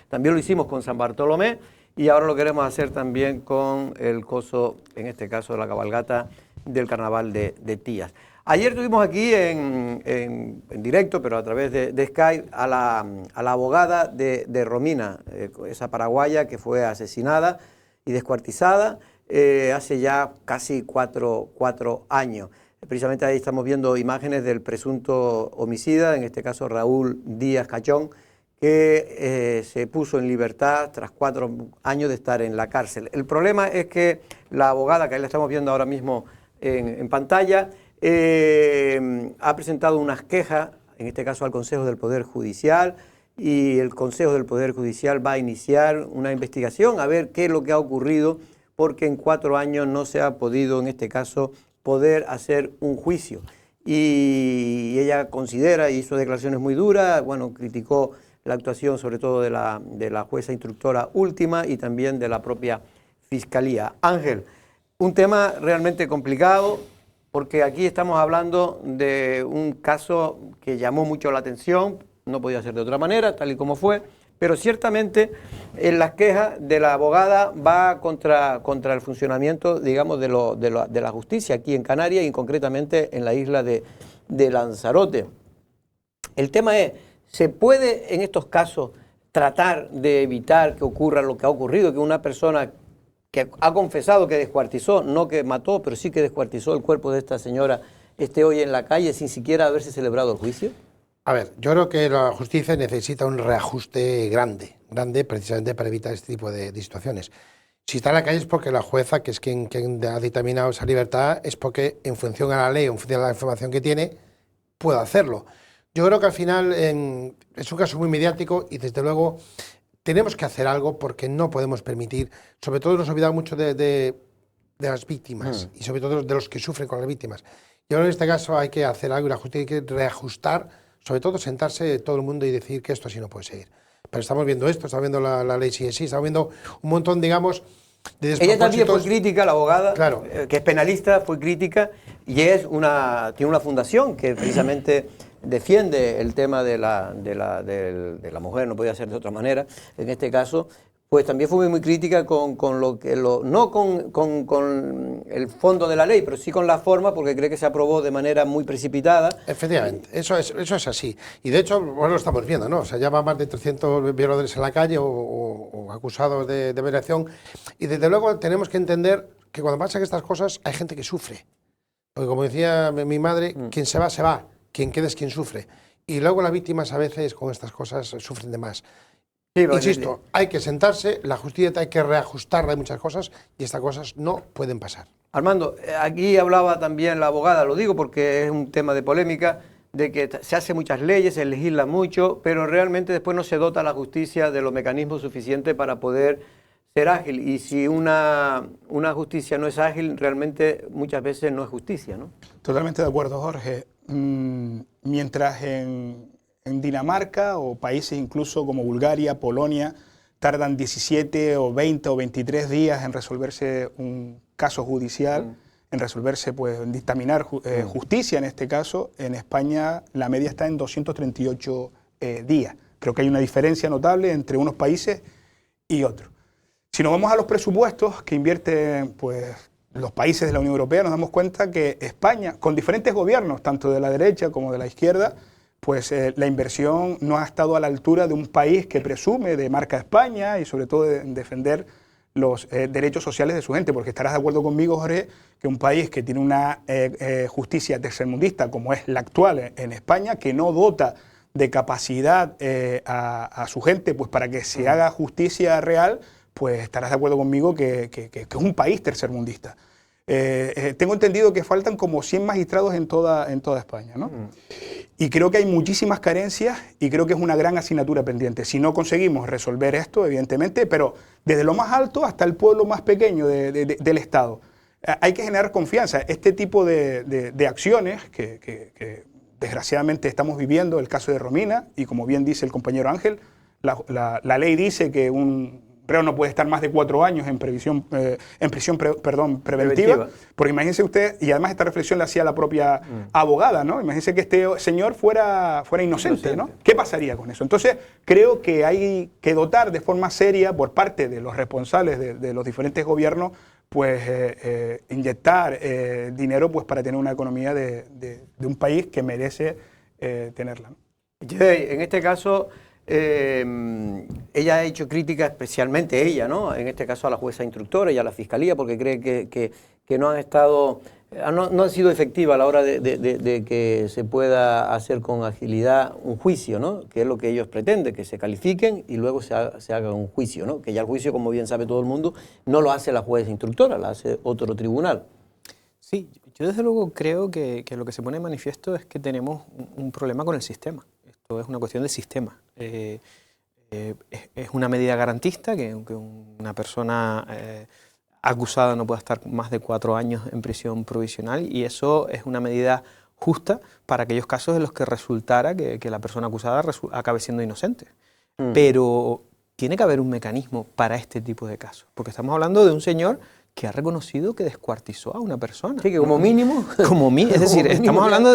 también lo hicimos con San Bartolomé y ahora lo queremos hacer también con el coso, en este caso la cabalgata del Carnaval de Tías. Ayer tuvimos aquí en directo, pero a través de Skype, a la abogada de Romina, esa paraguaya que fue asesinada y descuartizada hace ya casi cuatro años. Precisamente ahí estamos viendo imágenes del presunto homicida, en este caso Raúl Díaz Cachón, que se puso en libertad tras 4 años de estar en la cárcel. El problema es que la abogada, que ahí la estamos viendo ahora mismo en pantalla, ha presentado unas quejas, en este caso al Consejo del Poder Judicial, y el Consejo del Poder Judicial va a iniciar una investigación a ver qué es lo que ha ocurrido, porque en 4 años no se ha podido, en este caso, poder hacer un juicio. Y ella considera, y hizo declaraciones muy duras, bueno, criticó la actuación sobre todo de la jueza instructora última y también de la propia Fiscalía. Ángel, un tema realmente complicado, porque aquí estamos hablando de un caso que llamó mucho la atención, no podía ser de otra manera, tal y como fue, pero ciertamente en las quejas de la abogada va contra el funcionamiento, digamos, de la justicia aquí en Canarias y concretamente en la isla de Lanzarote. El tema es, ¿se puede en estos casos tratar de evitar que ocurra lo que ha ocurrido, que una persona que ha confesado que descuartizó, no que mató, pero sí que descuartizó el cuerpo de esta señora, esté hoy en la calle sin siquiera haberse celebrado el juicio? A ver, yo creo que la justicia necesita un reajuste grande precisamente para evitar este tipo de situaciones. Si está en la calle es porque la jueza, que es quien ha dictaminado esa libertad, es porque en función a la ley, en función a la información que tiene, puede hacerlo. Yo creo que al final es un caso muy mediático y desde luego tenemos que hacer algo porque no podemos permitir, sobre todo nos olvidamos mucho de las víctimas y sobre todo de los que sufren con las víctimas. Y ahora en este caso hay que hacer algo y la justicia hay que reajustar, sobre todo sentarse todo el mundo y decir que esto así no puede seguir. Pero estamos viendo esto, estamos viendo la ley sí, estamos viendo un montón, digamos, de despropósitos. Ella también fue crítica, la abogada, claro, que es penalista, fue crítica y tiene una fundación que precisamente defiende el tema de la mujer, no podía ser de otra manera, en este caso, pues también fue muy crítica con no con el fondo de la ley, pero sí con la forma, porque cree que se aprobó de manera muy precipitada. Efectivamente, eso es así. Y de hecho, bueno, lo estamos viendo, ¿no? O sea, ya va más de 300 violadores en la calle o acusados de violación. Y desde luego tenemos que entender que cuando pasan estas cosas hay gente que sufre. Porque como decía mi madre, quien se va, se va. Quien queda es quien sufre. Y luego las víctimas a veces con estas cosas sufren de más. Sí, insisto, hay que sentarse, la justicia hay que reajustarla de muchas cosas y estas cosas no pueden pasar. Armando, aquí hablaba también la abogada, lo digo porque es un tema de polémica, de que se hacen muchas leyes, se legisla mucho, pero realmente después no se dota a la justicia de los mecanismos suficientes para poder ser ágil. Y si una justicia no es ágil, realmente muchas veces no es justicia, ¿no? Totalmente de acuerdo, Jorge. Mientras en Dinamarca o países incluso como Bulgaria, Polonia, tardan 17 o 20 o 23 días en resolverse un caso judicial, en resolverse, pues, en dictaminar justicia en este caso, en España la media está en 238 días. Creo que hay una diferencia notable entre unos países y otros. Si nos vamos a los presupuestos que invierten, pues, los países de la Unión Europea, nos damos cuenta que España, con diferentes gobiernos, tanto de la derecha como de la izquierda, pues la inversión no ha estado a la altura de un país que presume de marca España y sobre todo de defender los derechos sociales de su gente, porque estarás de acuerdo conmigo, Jorge, que un país que tiene una justicia tercermundista como es la actual en España, que no dota de capacidad a su gente pues para que se haga justicia real, pues estarás de acuerdo conmigo que es un país tercermundista. Tengo entendido que faltan como 100 magistrados en toda España, ¿no? Y creo que hay muchísimas carencias y creo que es una gran asignatura pendiente. Si no conseguimos resolver esto, evidentemente, pero desde lo más alto hasta el pueblo más pequeño del Estado, hay que generar confianza. Este tipo de acciones que desgraciadamente estamos viviendo, el caso de Romina, y como bien dice el compañero Ángel, la ley dice que un reo no puede estar más de 4 años en prisión preventiva, porque imagínense usted, y además esta reflexión la hacía la propia abogada, ¿no? Imagínense que este señor fuera inocente, ¿no? ¿Qué pasaría con eso? Entonces, creo que hay que dotar de forma seria por parte de los responsables de los diferentes gobiernos, pues inyectar dinero pues para tener una economía de un país que merece tenerla, ¿no? En este caso, ella ha hecho crítica, especialmente ella, ¿no? En este caso a la jueza instructora y a la fiscalía, porque cree que no han estado, no han sido efectivas a la hora de que se pueda hacer con agilidad un juicio, ¿no? Que es lo que ellos pretenden, que se califiquen y luego se haga un juicio, ¿no? Que ya el juicio, como bien sabe todo el mundo, no lo hace la jueza instructora, lo hace otro tribunal. Sí, yo desde luego creo que lo que se pone de manifiesto es que tenemos un problema con el sistema. Esto es una cuestión de sistema. Es una medida garantista que una persona acusada no pueda estar más de 4 años en prisión provisional, y eso es una medida justa para aquellos casos en los que resultara que la persona acusada acabe siendo inocente. Pero tiene que haber un mecanismo para este tipo de casos, porque estamos hablando de un señor que ha reconocido que descuartizó a una persona. Sí, que como mínimo. Es decir, estamos hablando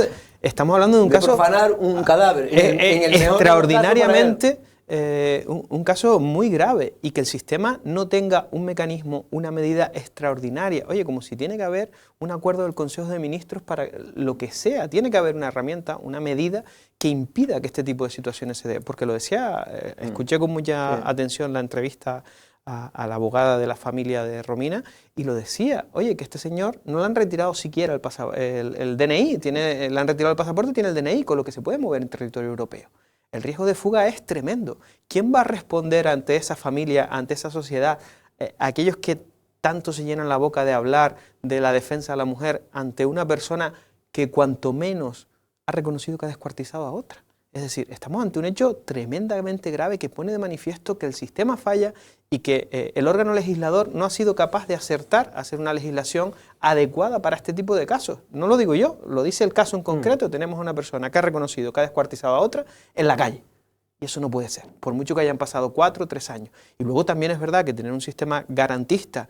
de un caso. Profanar un cadáver. Extraordinariamente. Un caso muy grave, y que el sistema no tenga un mecanismo, una medida extraordinaria. Oye, como si tiene que haber un acuerdo del Consejo de Ministros para lo que sea, tiene que haber una herramienta, una medida que impida que este tipo de situaciones se dé. Porque lo decía, escuché con mucha atención la entrevista a la abogada de la familia de Romina, y lo decía, oye, que este señor no le han retirado siquiera el DNI, le han retirado el pasaporte, tiene el DNI, con lo que se puede mover en territorio europeo. El riesgo de fuga es tremendo. ¿Quién va a responder ante esa familia, ante esa sociedad, aquellos que tanto se llenan la boca de hablar de la defensa de la mujer, ante una persona que cuanto menos ha reconocido que ha descuartizado a otra? Es decir, estamos ante un hecho tremendamente grave que pone de manifiesto que el sistema falla y que el órgano legislador no ha sido capaz de acertar a hacer una legislación adecuada para este tipo de casos. No lo digo yo, lo dice el caso en concreto. Tenemos a una persona que ha reconocido que ha descuartizado a otra en la calle. Y eso no puede ser, por mucho que hayan pasado 4 o 3 años. Y luego también es verdad que tener un sistema garantista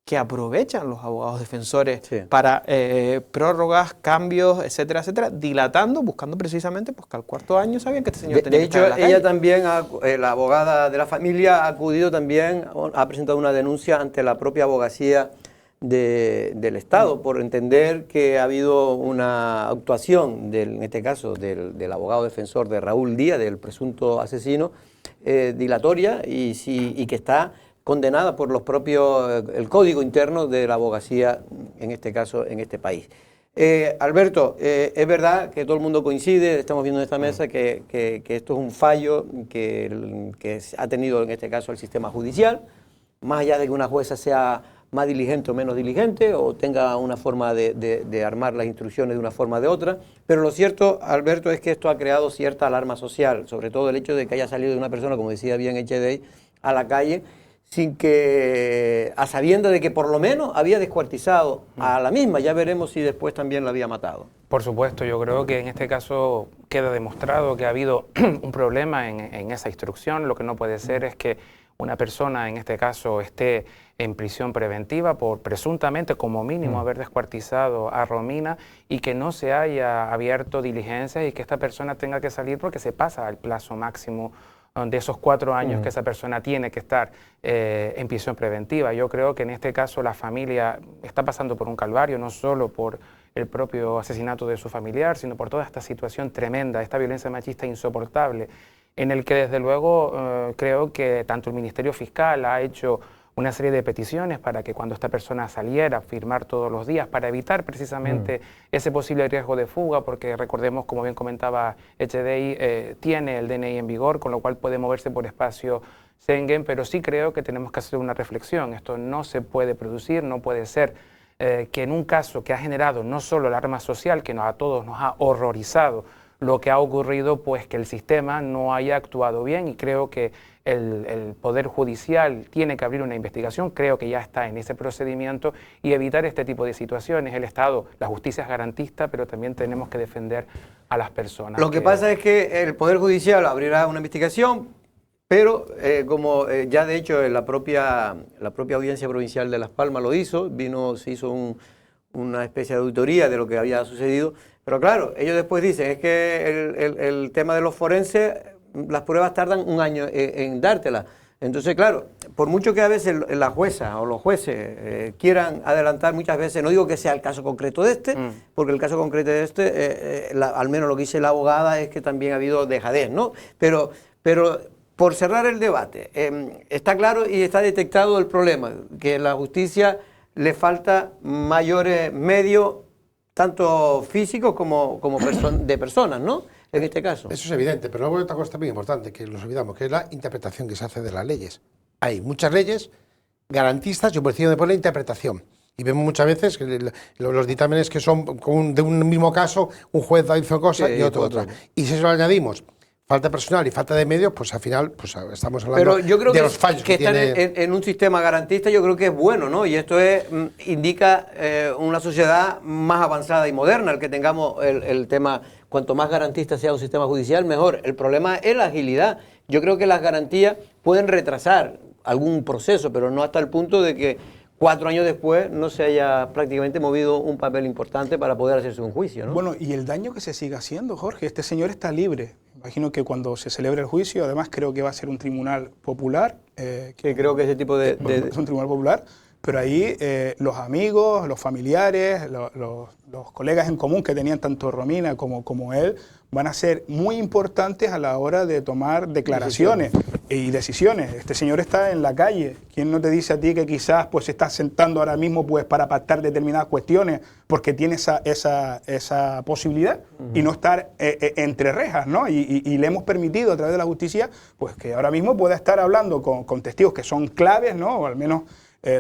que aprovechan los abogados defensores para prórrogas, cambios, etcétera, etcétera, dilatando, buscando precisamente pues, que al 4.º año sabían que este señor tenía que estar en la calle. Ella también, la abogada de la familia, ha acudido también, ha presentado una denuncia ante la propia abogacía del Estado por entender que ha habido una actuación, en este caso del abogado defensor de Raúl Díaz, del presunto asesino, dilatoria y que está condenada por los propios, el código interno de la abogacía, en este caso, en este país. Alberto, es verdad que todo el mundo coincide, estamos viendo en esta mesa que esto es un fallo que ha tenido en este caso el sistema judicial, más allá de que una jueza sea más diligente o menos diligente, o tenga una forma de armar las instrucciones de una forma o de otra, pero lo cierto, Alberto, es que esto ha creado cierta alarma social, sobre todo el hecho de que haya salido de una persona, como decía bien Echedey, a la calle, sin que, a sabiendo de que por lo menos había descuartizado a la misma. Ya veremos si después también la había matado. Por supuesto, yo creo que en este caso queda demostrado que ha habido un problema en esa instrucción. Lo que no puede ser es que una persona, en este caso, esté en prisión preventiva por presuntamente, como mínimo, haber descuartizado a Romina y que no se haya abierto diligencias y que esta persona tenga que salir porque se pasa al plazo máximo de esos 4 años que esa persona tiene que estar en prisión preventiva. Yo creo que en este caso la familia está pasando por un calvario, no solo por el propio asesinato de su familiar, sino por toda esta situación tremenda, esta violencia machista insoportable, en el que desde luego creo que tanto el Ministerio Fiscal ha hecho una serie de peticiones para que cuando esta persona saliera a firmar todos los días, para evitar precisamente ese posible riesgo de fuga, porque recordemos, como bien comentaba Echedey, tiene el DNI en vigor, con lo cual puede moverse por espacio Schengen, pero sí creo que tenemos que hacer una reflexión. Esto no se puede producir, no puede ser que en un caso que ha generado no solo la alarma social, que a todos nos ha horrorizado lo que ha ocurrido, pues que el sistema no haya actuado bien, y creo que el Poder Judicial tiene que abrir una investigación, creo que ya está en ese procedimiento, y evitar este tipo de situaciones. El Estado, la justicia es garantista, pero también tenemos que defender a las personas. Lo que pasa es que el Poder Judicial abrirá una investigación, pero como ya de hecho la propia Audiencia Provincial de Las Palmas lo hizo, se hizo una especie de auditoría de lo que había sucedido, pero claro, ellos después dicen, es que el tema de los forenses, las pruebas tardan un año en dártelas. Entonces, claro, por mucho que a veces la jueza o los jueces quieran adelantar, muchas veces, no digo que sea el caso concreto de este, porque el caso concreto de este, al menos lo que dice la abogada es que también ha habido dejadez, ¿no? Pero por cerrar el debate, está claro y está detectado el problema, que a la justicia le falta mayores medios, tanto físicos como de personas, ¿no? En este caso. Eso es evidente, pero luego hay otra cosa también importante, que nos olvidamos, que es la interpretación que se hace de las leyes. Hay muchas leyes garantistas y por encima de la interpretación. Y vemos muchas veces que los dictámenes que son de un mismo caso, un juez hizo cosa y otro otra. Y si eso lo añadimos falta personal y falta de medios, pues al final pues estamos hablando de los fallos que están en un sistema garantista. Yo creo que es bueno, ¿no? Y esto indica una sociedad más avanzada y moderna, el que tengamos el tema, cuanto más garantista sea un sistema judicial, mejor. El problema es la agilidad. Yo creo que las garantías pueden retrasar algún proceso, pero no hasta el punto de que 4 años después no se haya prácticamente movido un papel importante para poder hacerse un juicio, ¿no? Bueno, y el daño que se sigue haciendo, Jorge, este señor está libre. Imagino que cuando se celebre el juicio, además creo que va a ser un tribunal popular. Que creo que ese tipo de... Es un tribunal popular, pero ahí los amigos, los familiares, los colegas en común que tenían tanto Romina como él, van a ser muy importantes a la hora de tomar declaraciones y decisiones. Este señor está en la calle. ¿Quién no te dice a ti que quizás pues, se está sentando ahora mismo pues, para pactar determinadas cuestiones porque tiene esa posibilidad y no estar entre rejas, ¿no? Y le hemos permitido a través de la justicia pues, que ahora mismo pueda estar hablando con testigos que son claves, ¿no? O al menos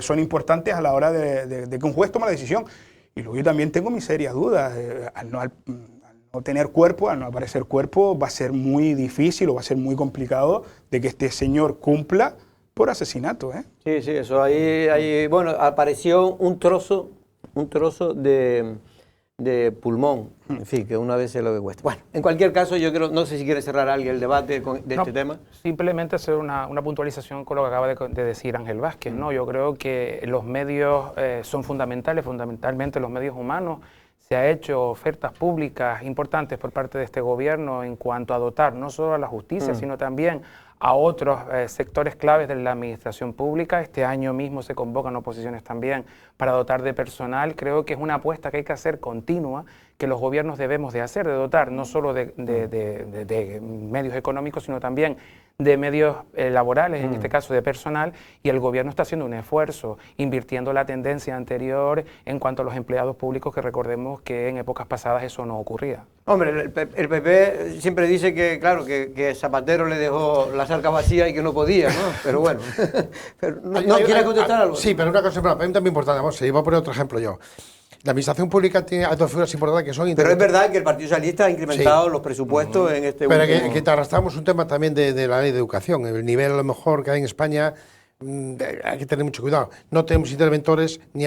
son importantes a la hora de que un juez tome la decisión. Y luego yo también tengo mis serias dudas. Al no tener cuerpo, al no aparecer cuerpo, va a ser muy difícil o va a ser muy complicado de que este señor cumpla por asesinato, ¿eh? Sí, eso ahí bueno, apareció un trozo de pulmón, en fin, que una vez se lo que cuesta. Bueno, en cualquier caso, yo creo, no sé si quiere cerrar alguien el debate de este tema. Simplemente hacer una puntualización con lo que acaba de decir Ángel Vázquez, ¿no? Yo creo que los medios son fundamentales, fundamentalmente los medios humanos. Se ha hecho ofertas públicas importantes por parte de este gobierno en cuanto a dotar no solo a la justicia, sino también a otros sectores claves de la administración pública. Este año mismo se convocan oposiciones también para dotar de personal. Creo que es una apuesta que hay que hacer continua, que los gobiernos debemos de hacer, de dotar no solo de medios económicos, sino también de medios laborales, en este caso de personal, y el gobierno está haciendo un esfuerzo, invirtiendo la tendencia anterior en cuanto a los empleados públicos, que recordemos que en épocas pasadas eso no ocurría. Hombre, el PP siempre dice que, claro, que Zapatero le dejó la sarca vacía y que no podía, ¿no? Pero bueno, pero ¿no quiere contestar algo? Sí, pero una cosa muy importante, vamos, se iba a poner otro ejemplo yo. La administración pública tiene dos figuras importantes que son... Pero es verdad que el Partido Socialista ha incrementado los presupuestos en este pero último... que te arrastramos un tema también de la ley de educación. El nivel a lo mejor que hay en España, hay que tener mucho cuidado. No tenemos interventores ni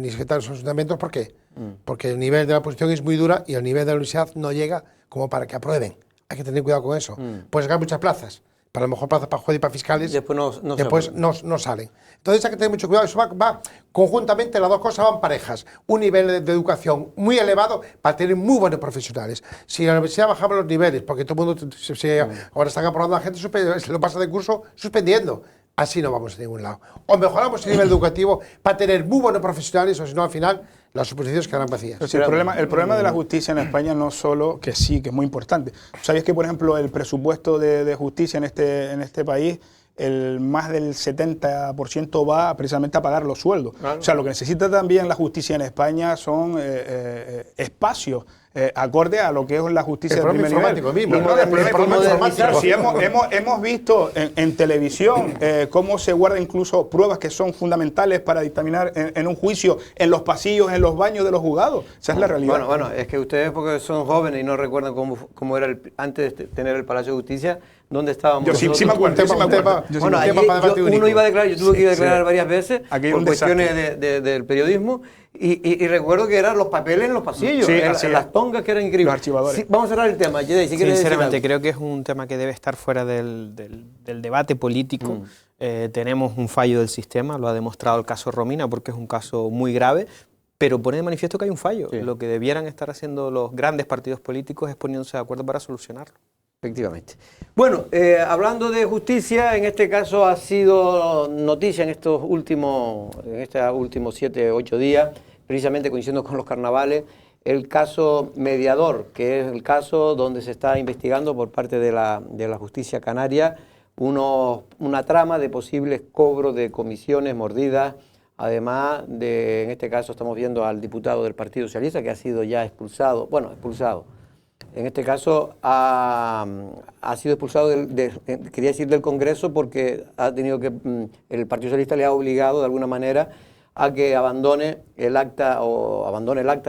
secretarios de ayuntamientos. ¿Por qué? Porque el nivel de la oposición es muy dura y el nivel de la universidad no llega como para que aprueben. Hay que tener cuidado con eso. Puedes sacar muchas plazas, para lo mejor plazas para jueces y para fiscales, después no salen. Entonces hay que tener mucho cuidado, eso va conjuntamente, las dos cosas van parejas. Un nivel de educación muy elevado para tener muy buenos profesionales. Si en la universidad bajamos los niveles, porque todo el mundo ahora están aprobando a la gente, se lo pasa de curso suspendiendo. Así no vamos a ningún lado. O mejoramos el nivel educativo para tener muy buenos profesionales, o si no, al final las oposiciones quedarán vacías. Pero sí, el problema de la justicia en España no solo que sí, que es muy importante. ¿Sabías que, por ejemplo, el presupuesto de justicia en este país, más del 70% va precisamente a pagar los sueldos? Claro. O sea, lo que necesita también la justicia en España son espacios acorde a lo que es la justicia de primer nivel. Si hemos visto en televisión cómo se guardan incluso pruebas que son fundamentales para dictaminar en un juicio, en los pasillos, en los baños de los juzgados. Esa es la realidad. Bueno, es que ustedes porque son jóvenes y no recuerdan cómo era antes de tener el Palacio de Justicia, ¿dónde estábamos? Yo sí me acuerdo. Uno iba a declarar, yo tuve que ir a declarar varias veces por cuestiones del periodismo. Y recuerdo que eran los papeles en los pasillos, las tongas que eran increíbles. Los archivadores. Sí, vamos a cerrar el tema. Si sinceramente, creo que es un tema que debe estar fuera del debate político. Tenemos un fallo del sistema, lo ha demostrado el caso Romina, porque es un caso muy grave, pero pone de manifiesto que hay un fallo. Sí. Lo que debieran estar haciendo los grandes partidos políticos es poniéndose de acuerdo para solucionarlo. Efectivamente. Bueno, hablando de justicia, en este caso ha sido noticia en estos últimos 7, 8 días, precisamente coincidiendo con los carnavales, el caso Mediador, que es el caso donde se está investigando por parte de la justicia canaria una trama de posibles cobros de comisiones mordidas, además de, en este caso estamos viendo al diputado del Partido Socialista que ha sido ya expulsado. En este caso ha sido expulsado quería decir del Congreso, porque ha tenido que el Partido Socialista le ha obligado de alguna manera a que abandone el acta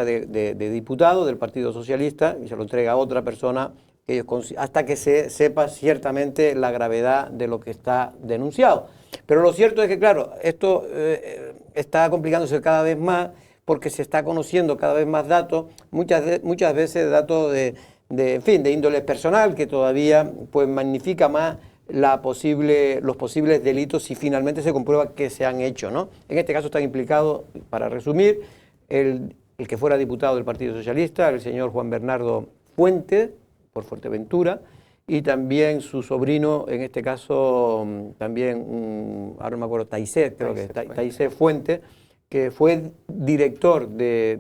de diputado del Partido Socialista y se lo entrega a otra persona hasta que se sepa ciertamente la gravedad de lo que está denunciado. Pero lo cierto es que, claro, esto está complicándose cada vez más porque se está conociendo cada vez más datos, muchas veces datos de índole personal, que todavía pues magnifica más los posibles delitos si finalmente se comprueba que se han hecho, ¿no? En este caso están implicados, para resumir, el que fuera diputado del Partido Socialista, el señor Juan Bernardo Fuente, por Fuerteventura, y también su sobrino, en este caso también, ahora no me acuerdo, Taisé Fuente, que fue director de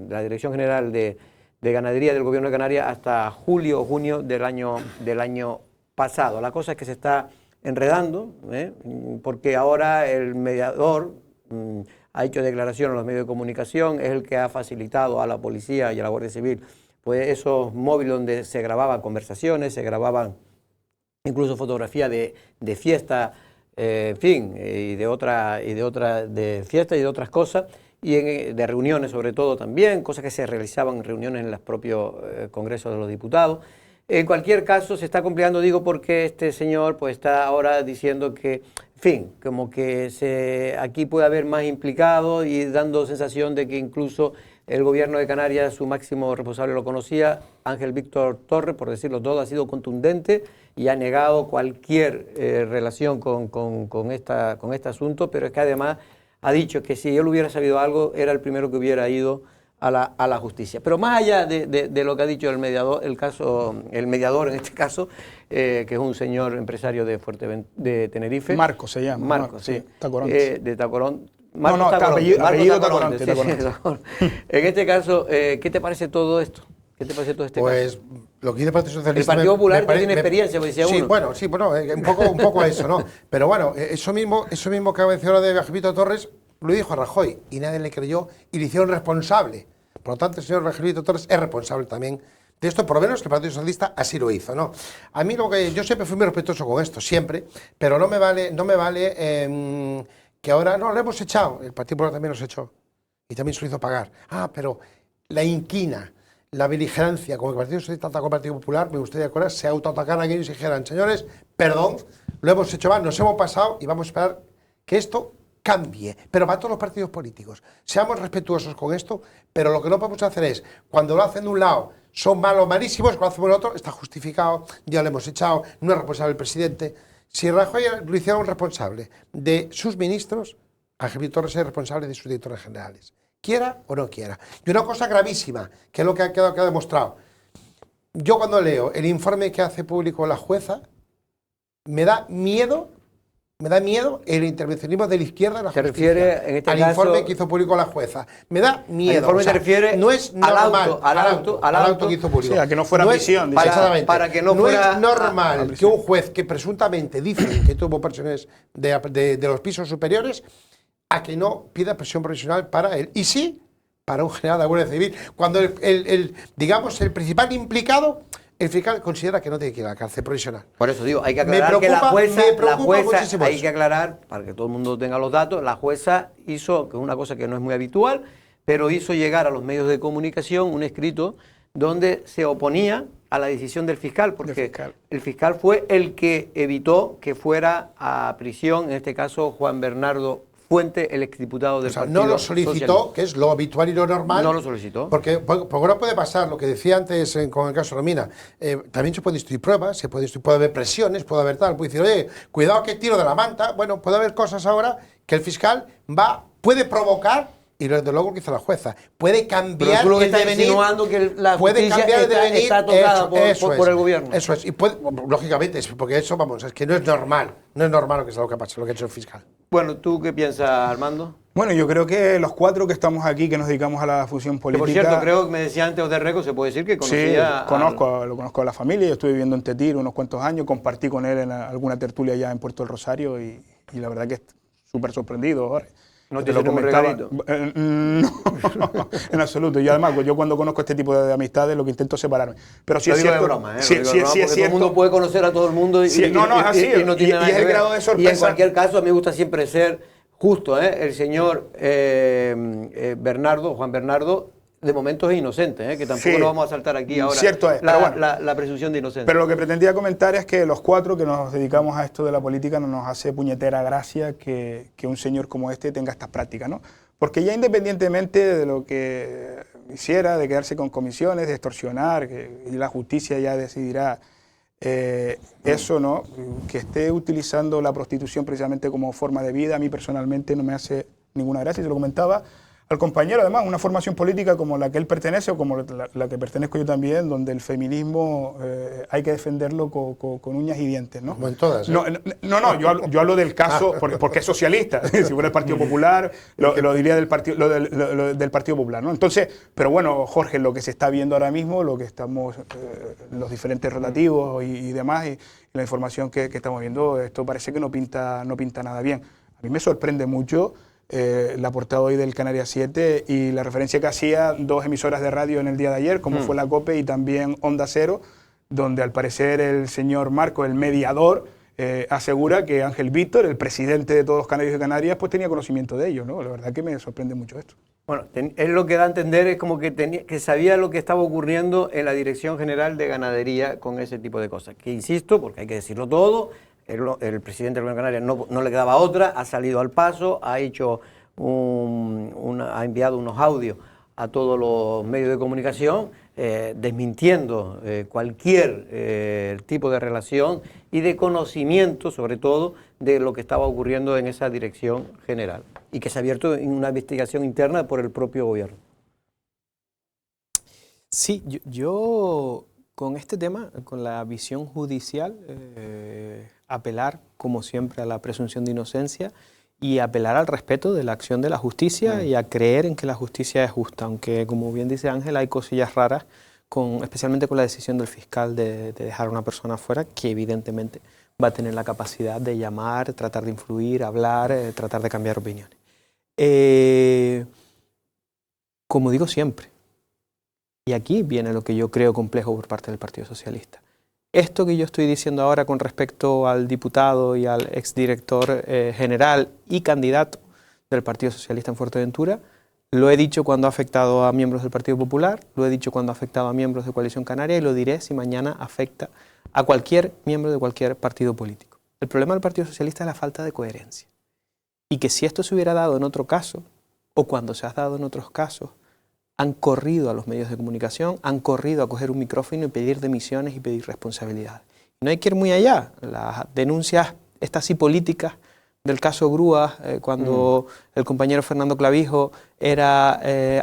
la Dirección General de Ganadería del Gobierno de Canarias hasta julio o junio del año pasado. La cosa es que se está enredando, porque ahora el mediador ha hecho declaración a los medios de comunicación, es el que ha facilitado a la policía y a la Guardia Civil pues esos móviles donde se grababan conversaciones, se grababan incluso fotografías de fiesta, y de fiesta y de otras cosas, y de reuniones sobre todo también, cosas que se realizaban en reuniones en los propios congresos de los diputados. En cualquier caso se está complicando, digo, porque este señor pues está ahora diciendo que, como que aquí puede haber más implicados y dando sensación de que incluso el gobierno de Canarias, su máximo responsable lo conocía, Ángel Víctor Torres, por decirlo todo, ha sido contundente y ha negado cualquier relación con este asunto, pero es que además ha dicho que si él hubiera sabido algo, era el primero que hubiera ido a la justicia. Pero más allá de lo que ha dicho el mediador en este caso, que es un señor empresario de Tenerife. Marco se llama. Marco, sí. Tacorón. De Tacorón. No, apellido Tacoronte. En este caso, ¿qué te parece todo esto? ¿Qué te parece todo este pues, caso? Lo que dice el Partido Socialista... El Partido Popular tiene experiencia, me decía sí, uno. Bueno, un poco eso, ¿no? Pero bueno, eso mismo que ha mencionado de Angelito Torres, lo dijo a Rajoy y nadie le creyó y le hicieron responsable. Por lo tanto, el señor Angelito Torres es responsable también de esto, por lo menos que el Partido Socialista así lo hizo, ¿no? A mí yo siempre fui muy respetuoso con esto, siempre, pero no me vale que ahora, no, lo hemos echado, el Partido Popular también nos echó y también se lo hizo pagar. Pero la inquina, la beligerancia, como el Partido Socialista atacó al Partido Popular, me gustaría que ahora se autoatacaran ellos y dijeran, señores, perdón, lo hemos hecho mal, nos hemos pasado y vamos a esperar que esto cambie, pero para todos los partidos políticos. Seamos respetuosos con esto, pero lo que no podemos hacer es, cuando lo hacen de un lado, son malos, malísimos, cuando lo hacemos del otro, está justificado, ya lo hemos echado, no es responsable el presidente. Si Rajoy lo hicieron responsable de sus ministros, Angelito Torres es responsable de sus directores generales, quiera o no quiera. Y una cosa gravísima, que es lo que ha quedado demostrado. Yo cuando leo el informe que hace público la jueza, me da miedo el intervencionismo de la izquierda en la justicia. Se refiere, en este caso, al informe que hizo público la jueza. Me da miedo. El informe se refiere no es normal, al auto que hizo público. Sí, a que no fuera prisión. Para que no fuera, es normal que un juez que presuntamente dice que tuvo presiones de los pisos superiores, a que no pida presión provisional para él. Y sí, para un general de la Guardia Civil. Cuando digamos, el principal implicado... El fiscal considera que no tiene que ir a la cárcel provisional. Por eso digo, hay que aclarar que la jueza hay que aclarar, para que todo el mundo tenga los datos, la jueza hizo, que es una cosa que no es muy habitual, pero hizo llegar a los medios de comunicación un escrito donde se oponía a la decisión del fiscal, porque el fiscal fue el que evitó que fuera a prisión, en este caso Juan Bernardo Fuente, el exdiputado del Partido No lo solicitó, Socialista. Que es lo habitual y lo normal. No lo solicitó. Porque no puede pasar lo que decía antes con el caso Romina. También se pueden instruir pruebas, puede haber presiones, puede haber tal. Puede decir, oye, cuidado que tiro de la manta. Bueno, puede haber cosas ahora que el fiscal puede provocar, y desde luego que hizo la jueza, puede cambiar el devenir. Insinuando que la puede cambiar el devenir. Está tocada por el gobierno. Eso es. Y lógicamente, porque eso, vamos, es que no es normal. No es normal lo que ha pasado, lo que ha hecho el fiscal. Bueno, ¿tú qué piensas, Armando? Bueno, yo creo que los cuatro que estamos aquí, que nos dedicamos a la función política... Por cierto, creo que me decía antes de Reco, se puede decir que conocía... Sí, lo conozco a la familia, yo estuve viviendo en Tetir unos cuantos años, compartí con él en alguna tertulia allá en Puerto del Rosario y la verdad que es súper sorprendido, Jorge. ¿No te hicieron un regalito? No, en absoluto. Yo además, yo cuando conozco este tipo de amistades lo que intento es separarme. Pero sí es cierto. De broma, sí es cierto. Todo el mundo puede conocer a todo el mundo y es el grado de sorpresa. Y en cualquier caso, a mí me gusta siempre ser justo. El señor Juan Bernardo, de momento es inocente, que tampoco lo vamos a saltar aquí ahora. Cierto es, la presunción de inocencia. Pero lo que pretendía comentar es que los cuatro que nos dedicamos a esto de la política no nos hace puñetera gracia que un señor como este tenga estas prácticas, ¿no? Porque ya independientemente de lo que hiciera, de quedarse con comisiones, de extorsionar, y la justicia ya decidirá eso, ¿no? Que esté utilizando la prostitución precisamente como forma de vida, a mí personalmente no me hace ninguna gracia, se lo comentaba al compañero, además, una formación política como la que él pertenece o como la que pertenezco yo también, donde el feminismo hay que defenderlo con uñas y dientes, ¿no? Como en todas. No, yo hablo del caso, porque es socialista. Si fuera el Partido Popular, lo diría del Partido Popular, ¿no? Entonces, pero bueno, Jorge, lo que se está viendo ahora mismo, lo que estamos, los diferentes rotativos y demás, y la información que estamos viendo, esto parece que no pinta nada bien. A mí me sorprende mucho la portada hoy del Canarias 7 y la referencia que hacía dos emisoras de radio en el día de ayer, como fue la COPE y también Onda Cero, donde al parecer el señor Marco, el mediador, asegura que Ángel Víctor, el presidente de todos los canarios y Canarias, pues tenía conocimiento de ello, ¿no? La verdad que me sorprende mucho esto. Bueno, él lo que da a entender es como que sabía lo que estaba ocurriendo en la Dirección General de Ganadería con ese tipo de cosas. Que insisto, porque hay que decirlo todo, el presidente del Gobierno de Canarias no le quedaba otra, ha salido al paso, ha hecho ha enviado unos audios a todos los medios de comunicación desmintiendo cualquier tipo de relación y de conocimiento, sobre todo, de lo que estaba ocurriendo en esa dirección general y que se ha abierto en una investigación interna por el propio gobierno. Sí, yo con este tema, con la visión judicial, apelar, como siempre, a la presunción de inocencia y apelar al respeto de la acción de la justicia y a creer en que la justicia es justa, aunque, como bien dice Ángel, hay cosillas raras, especialmente con la decisión del fiscal de dejar a una persona fuera, que evidentemente va a tener la capacidad de llamar, tratar de influir, hablar, tratar de cambiar opiniones. Como digo siempre, y aquí viene lo que yo creo complejo por parte del Partido Socialista. Esto que yo estoy diciendo ahora con respecto al diputado y al exdirector general y candidato del Partido Socialista en Fuerteventura, lo he dicho cuando ha afectado a miembros del Partido Popular, lo he dicho cuando ha afectado a miembros de Coalición Canaria y lo diré si mañana afecta a cualquier miembro de cualquier partido político. El problema del Partido Socialista es la falta de coherencia. Y que si esto se hubiera dado en otro caso, o cuando se ha dado en otros casos, han corrido a los medios de comunicación, han corrido a coger un micrófono y pedir demisiones y pedir responsabilidades. No hay que ir muy allá. Las denuncias, estas sí políticas, del caso Grúa, cuando el compañero Fernando Clavijo era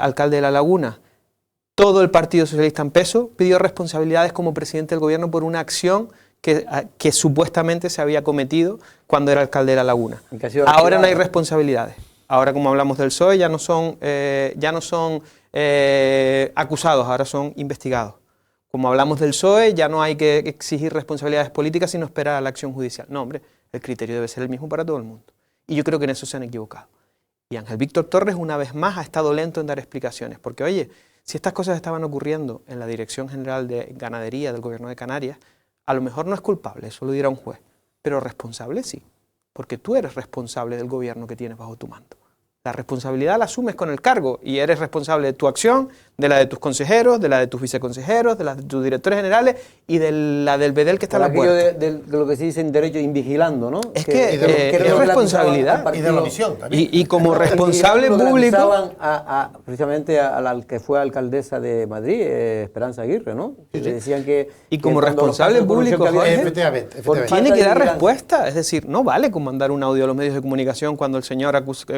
alcalde de La Laguna, todo el Partido Socialista en peso pidió responsabilidades como presidente del gobierno por una acción que supuestamente se había cometido cuando era alcalde de La Laguna. Ahora no hay responsabilidades. Ahora, como hablamos del PSOE, ya no son acusados, ahora son investigados. Como hablamos del PSOE, ya no hay que exigir responsabilidades políticas sino esperar a la acción judicial. No, hombre, el criterio debe ser el mismo para todo el mundo. Y yo creo que en eso se han equivocado. Y Ángel Víctor Torres, una vez más, ha estado lento en dar explicaciones. Porque, oye, si estas cosas estaban ocurriendo en la Dirección General de Ganadería del Gobierno de Canarias, a lo mejor no es culpable, eso lo dirá un juez. Pero responsable sí, porque tú eres responsable del gobierno que tienes bajo tu mando. La responsabilidad la asumes con el cargo y eres responsable de tu acción, de la de tus consejeros, de la de tus viceconsejeros, de la de tus directores generales y de la del bedel que está en la puerta. De lo que se dice en derecho invigilando, ¿no? Es que es responsabilidad. Y de la omisión también. Y como responsable público... precisamente a la que fue alcaldesa de Madrid, Esperanza Aguirre, ¿no? Sí. Le decían que... Y como responsable público, efectivamente. Tiene que dar respuesta. Es decir, no vale con mandar un audio a los medios de comunicación cuando el señor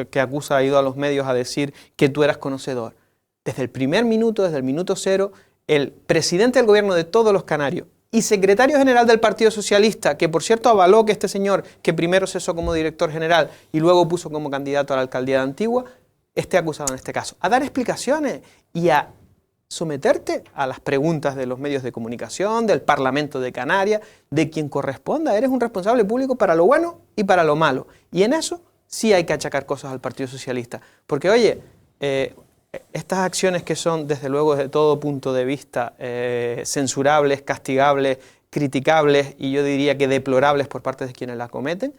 que acusa ha ido a los medios a decir que tú eras conocedor. Desde el primer minuto, desde el minuto cero, el presidente del gobierno de todos los canarios y secretario general del Partido Socialista, que por cierto avaló que este señor, que primero cesó como director general y luego puso como candidato a la alcaldía de Antigua, esté acusado en este caso. A dar explicaciones y a someterte a las preguntas de los medios de comunicación, del Parlamento de Canarias, de quien corresponda. Eres un responsable público para lo bueno y para lo malo. Y en eso sí hay que achacar cosas al Partido Socialista. Porque, oye, estas acciones que son, desde luego, desde todo punto de vista, censurables, castigables, criticables y yo diría que deplorables por parte de quienes las cometen,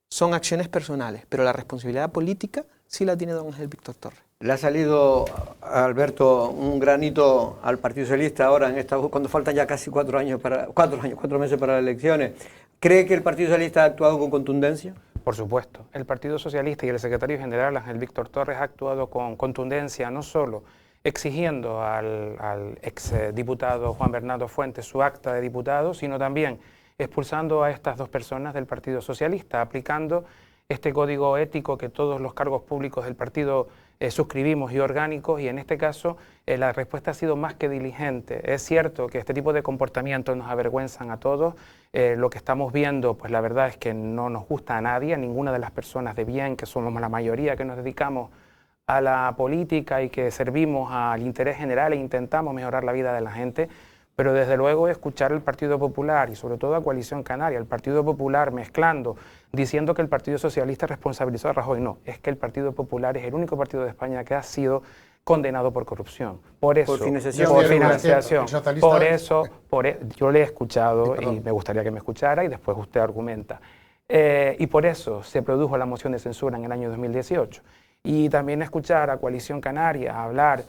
son acciones personales. Pero la responsabilidad política sí la tiene don Ángel Víctor Torres. Le ha salido, Alberto, un granito al Partido Socialista ahora, cuando faltan ya casi 4 meses para las elecciones. ¿Cree que el Partido Socialista ha actuado con contundencia? Por supuesto. El Partido Socialista y el secretario general Ángel Víctor Torres ha actuado con contundencia, no solo exigiendo al exdiputado Juan Bernardo Fuentes su acta de diputado, sino también expulsando a estas 2 personas del Partido Socialista, aplicando este código ético que todos los cargos públicos del partido suscribimos y orgánicos, y en este caso la respuesta ha sido más que diligente. Es cierto que este tipo de comportamientos nos avergüenzan a todos. Lo que estamos viendo, pues la verdad es que no nos gusta a nadie, a ninguna de las personas de bien, que somos la mayoría que nos dedicamos a la política y que servimos al interés general e intentamos mejorar la vida de la gente. Pero desde luego escuchar al Partido Popular y sobre todo a Coalición Canaria, el Partido Popular mezclando, diciendo que el Partido Socialista responsabilizó a Rajoy. No, es que el Partido Popular es el único partido de España que ha sido condenado por corrupción. Por eso, por financiación. Por eso, yo le he escuchado y me gustaría que me escuchara y después usted argumenta. Y por eso se produjo la moción de censura en el año 2018. Y también escuchar a Coalición Canaria hablar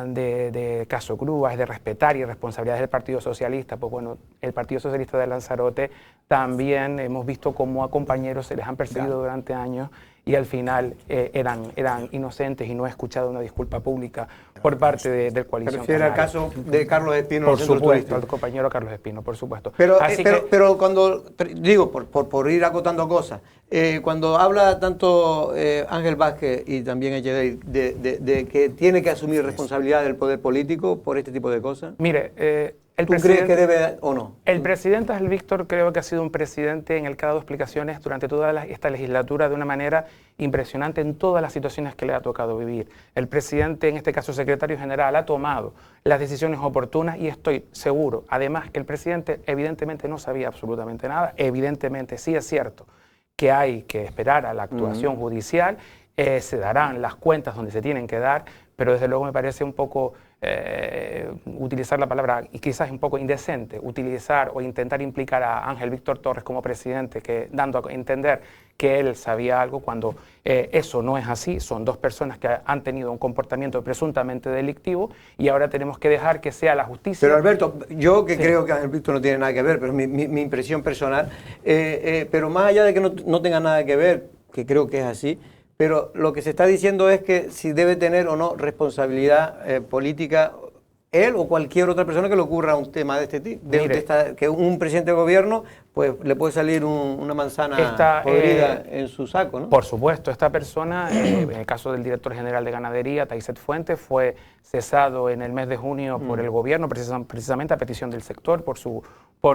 de caso Grúa, es de respetar y responsabilidades del Partido Socialista. Pues bueno, el Partido Socialista de Lanzarote también hemos visto cómo a compañeros se les han perseguido durante años y al final eran inocentes y no he escuchado una disculpa pública por parte del Coalición Canaria. ¿Refiere al caso de Carlos Espino? Por supuesto, al compañero Carlos Espino, por supuesto. Pero cuando, digo, por ir acotando cosas, cuando habla tanto Ángel Vázquez y también Echeverri de que tiene que asumir responsabilidad del poder político por este tipo de cosas. Mire, ¿Tú crees que debe o no? El presidente Ángel Víctor creo que ha sido un presidente en el que ha dado explicaciones durante toda esta legislatura de una manera impresionante en todas las situaciones que le ha tocado vivir. El presidente, en este caso secretario general, ha tomado las decisiones oportunas y estoy seguro, además, que el presidente evidentemente no sabía absolutamente nada. Evidentemente sí es cierto que hay que esperar a la actuación judicial, se darán las cuentas donde se tienen que dar, pero desde luego me parece un poco utilizar la palabra, y quizás un poco indecente, utilizar o intentar implicar a Ángel Víctor Torres como presidente, dando a entender que él sabía algo cuando eso no es así. Son dos personas que han tenido un comportamiento presuntamente delictivo y ahora tenemos que dejar que sea la justicia. Pero Alberto, yo que creo que Ángel Víctor no tiene nada que ver, pero mi impresión personal, pero más allá de que no tenga nada que ver, que creo que es así, pero lo que se está diciendo es que si debe tener o no responsabilidad política él o cualquier otra persona que le ocurra un tema de este tipo, que un presidente de gobierno pues le puede salir una manzana podrida en su saco, ¿no? Por supuesto, esta persona, en el caso del director general de Ganadería, Taiset Fuentes, fue cesado en el mes de junio por el gobierno, precisamente a petición del sector, por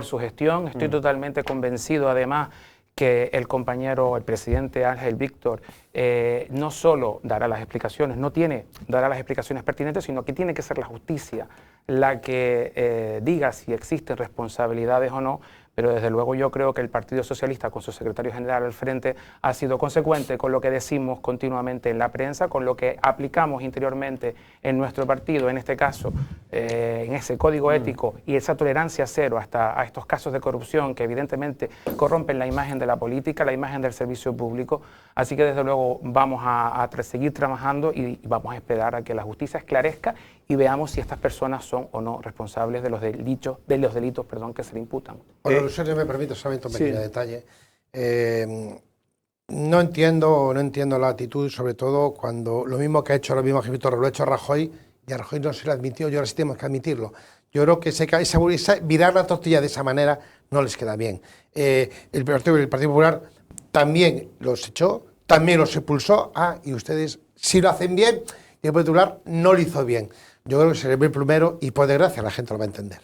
su gestión. Estoy totalmente convencido, además, que el compañero, el presidente Ángel Víctor, no solo dará las explicaciones, dará las explicaciones pertinentes, sino que tiene que ser la justicia la que diga si existen responsabilidades o no. Pero desde luego yo creo que el Partido Socialista, con su secretario general al frente, ha sido consecuente con lo que decimos continuamente en la prensa, con lo que aplicamos interiormente en nuestro partido, en este caso, en ese código ético y esa tolerancia cero hasta a estos casos de corrupción que evidentemente corrompen la imagen de la política, la imagen del servicio público. Así que desde luego vamos a seguir trabajando y vamos a esperar a que la justicia esclarezca y veamos si estas personas son o no responsables de los delitos, que se le imputan. Bueno, Sergio, me permite solamente un pequeño detalle. No entiendo la actitud, sobre todo cuando lo mismo que ha hecho lo ha hecho Rajoy, y a Rajoy no se le admitió, y ahora sí tenemos que admitirlo. Yo creo que virar la tortilla de esa manera no les queda bien. El Partido Popular también los echó, también los expulsó, y ustedes sí lo hacen bien, y el Partido Popular no lo hizo bien. Yo creo que se le ve el primero y por desgracia la gente lo va a entender.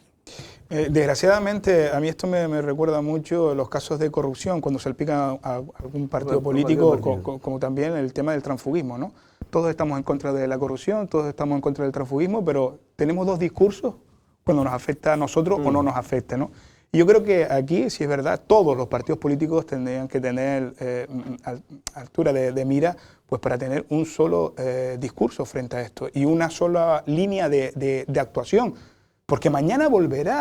Desgraciadamente, a mí esto me recuerda mucho los casos de corrupción cuando salpican a algún partido político, como también el tema del transfugismo, ¿no? Todos estamos en contra de la corrupción, todos estamos en contra del transfugismo, pero tenemos dos discursos cuando nos afecta a nosotros o no nos afecta, ¿no? Y yo creo que aquí, si es verdad, todos los partidos políticos tendrían que tener altura de mira pues para tener un solo discurso frente a esto y una sola línea de actuación. Porque mañana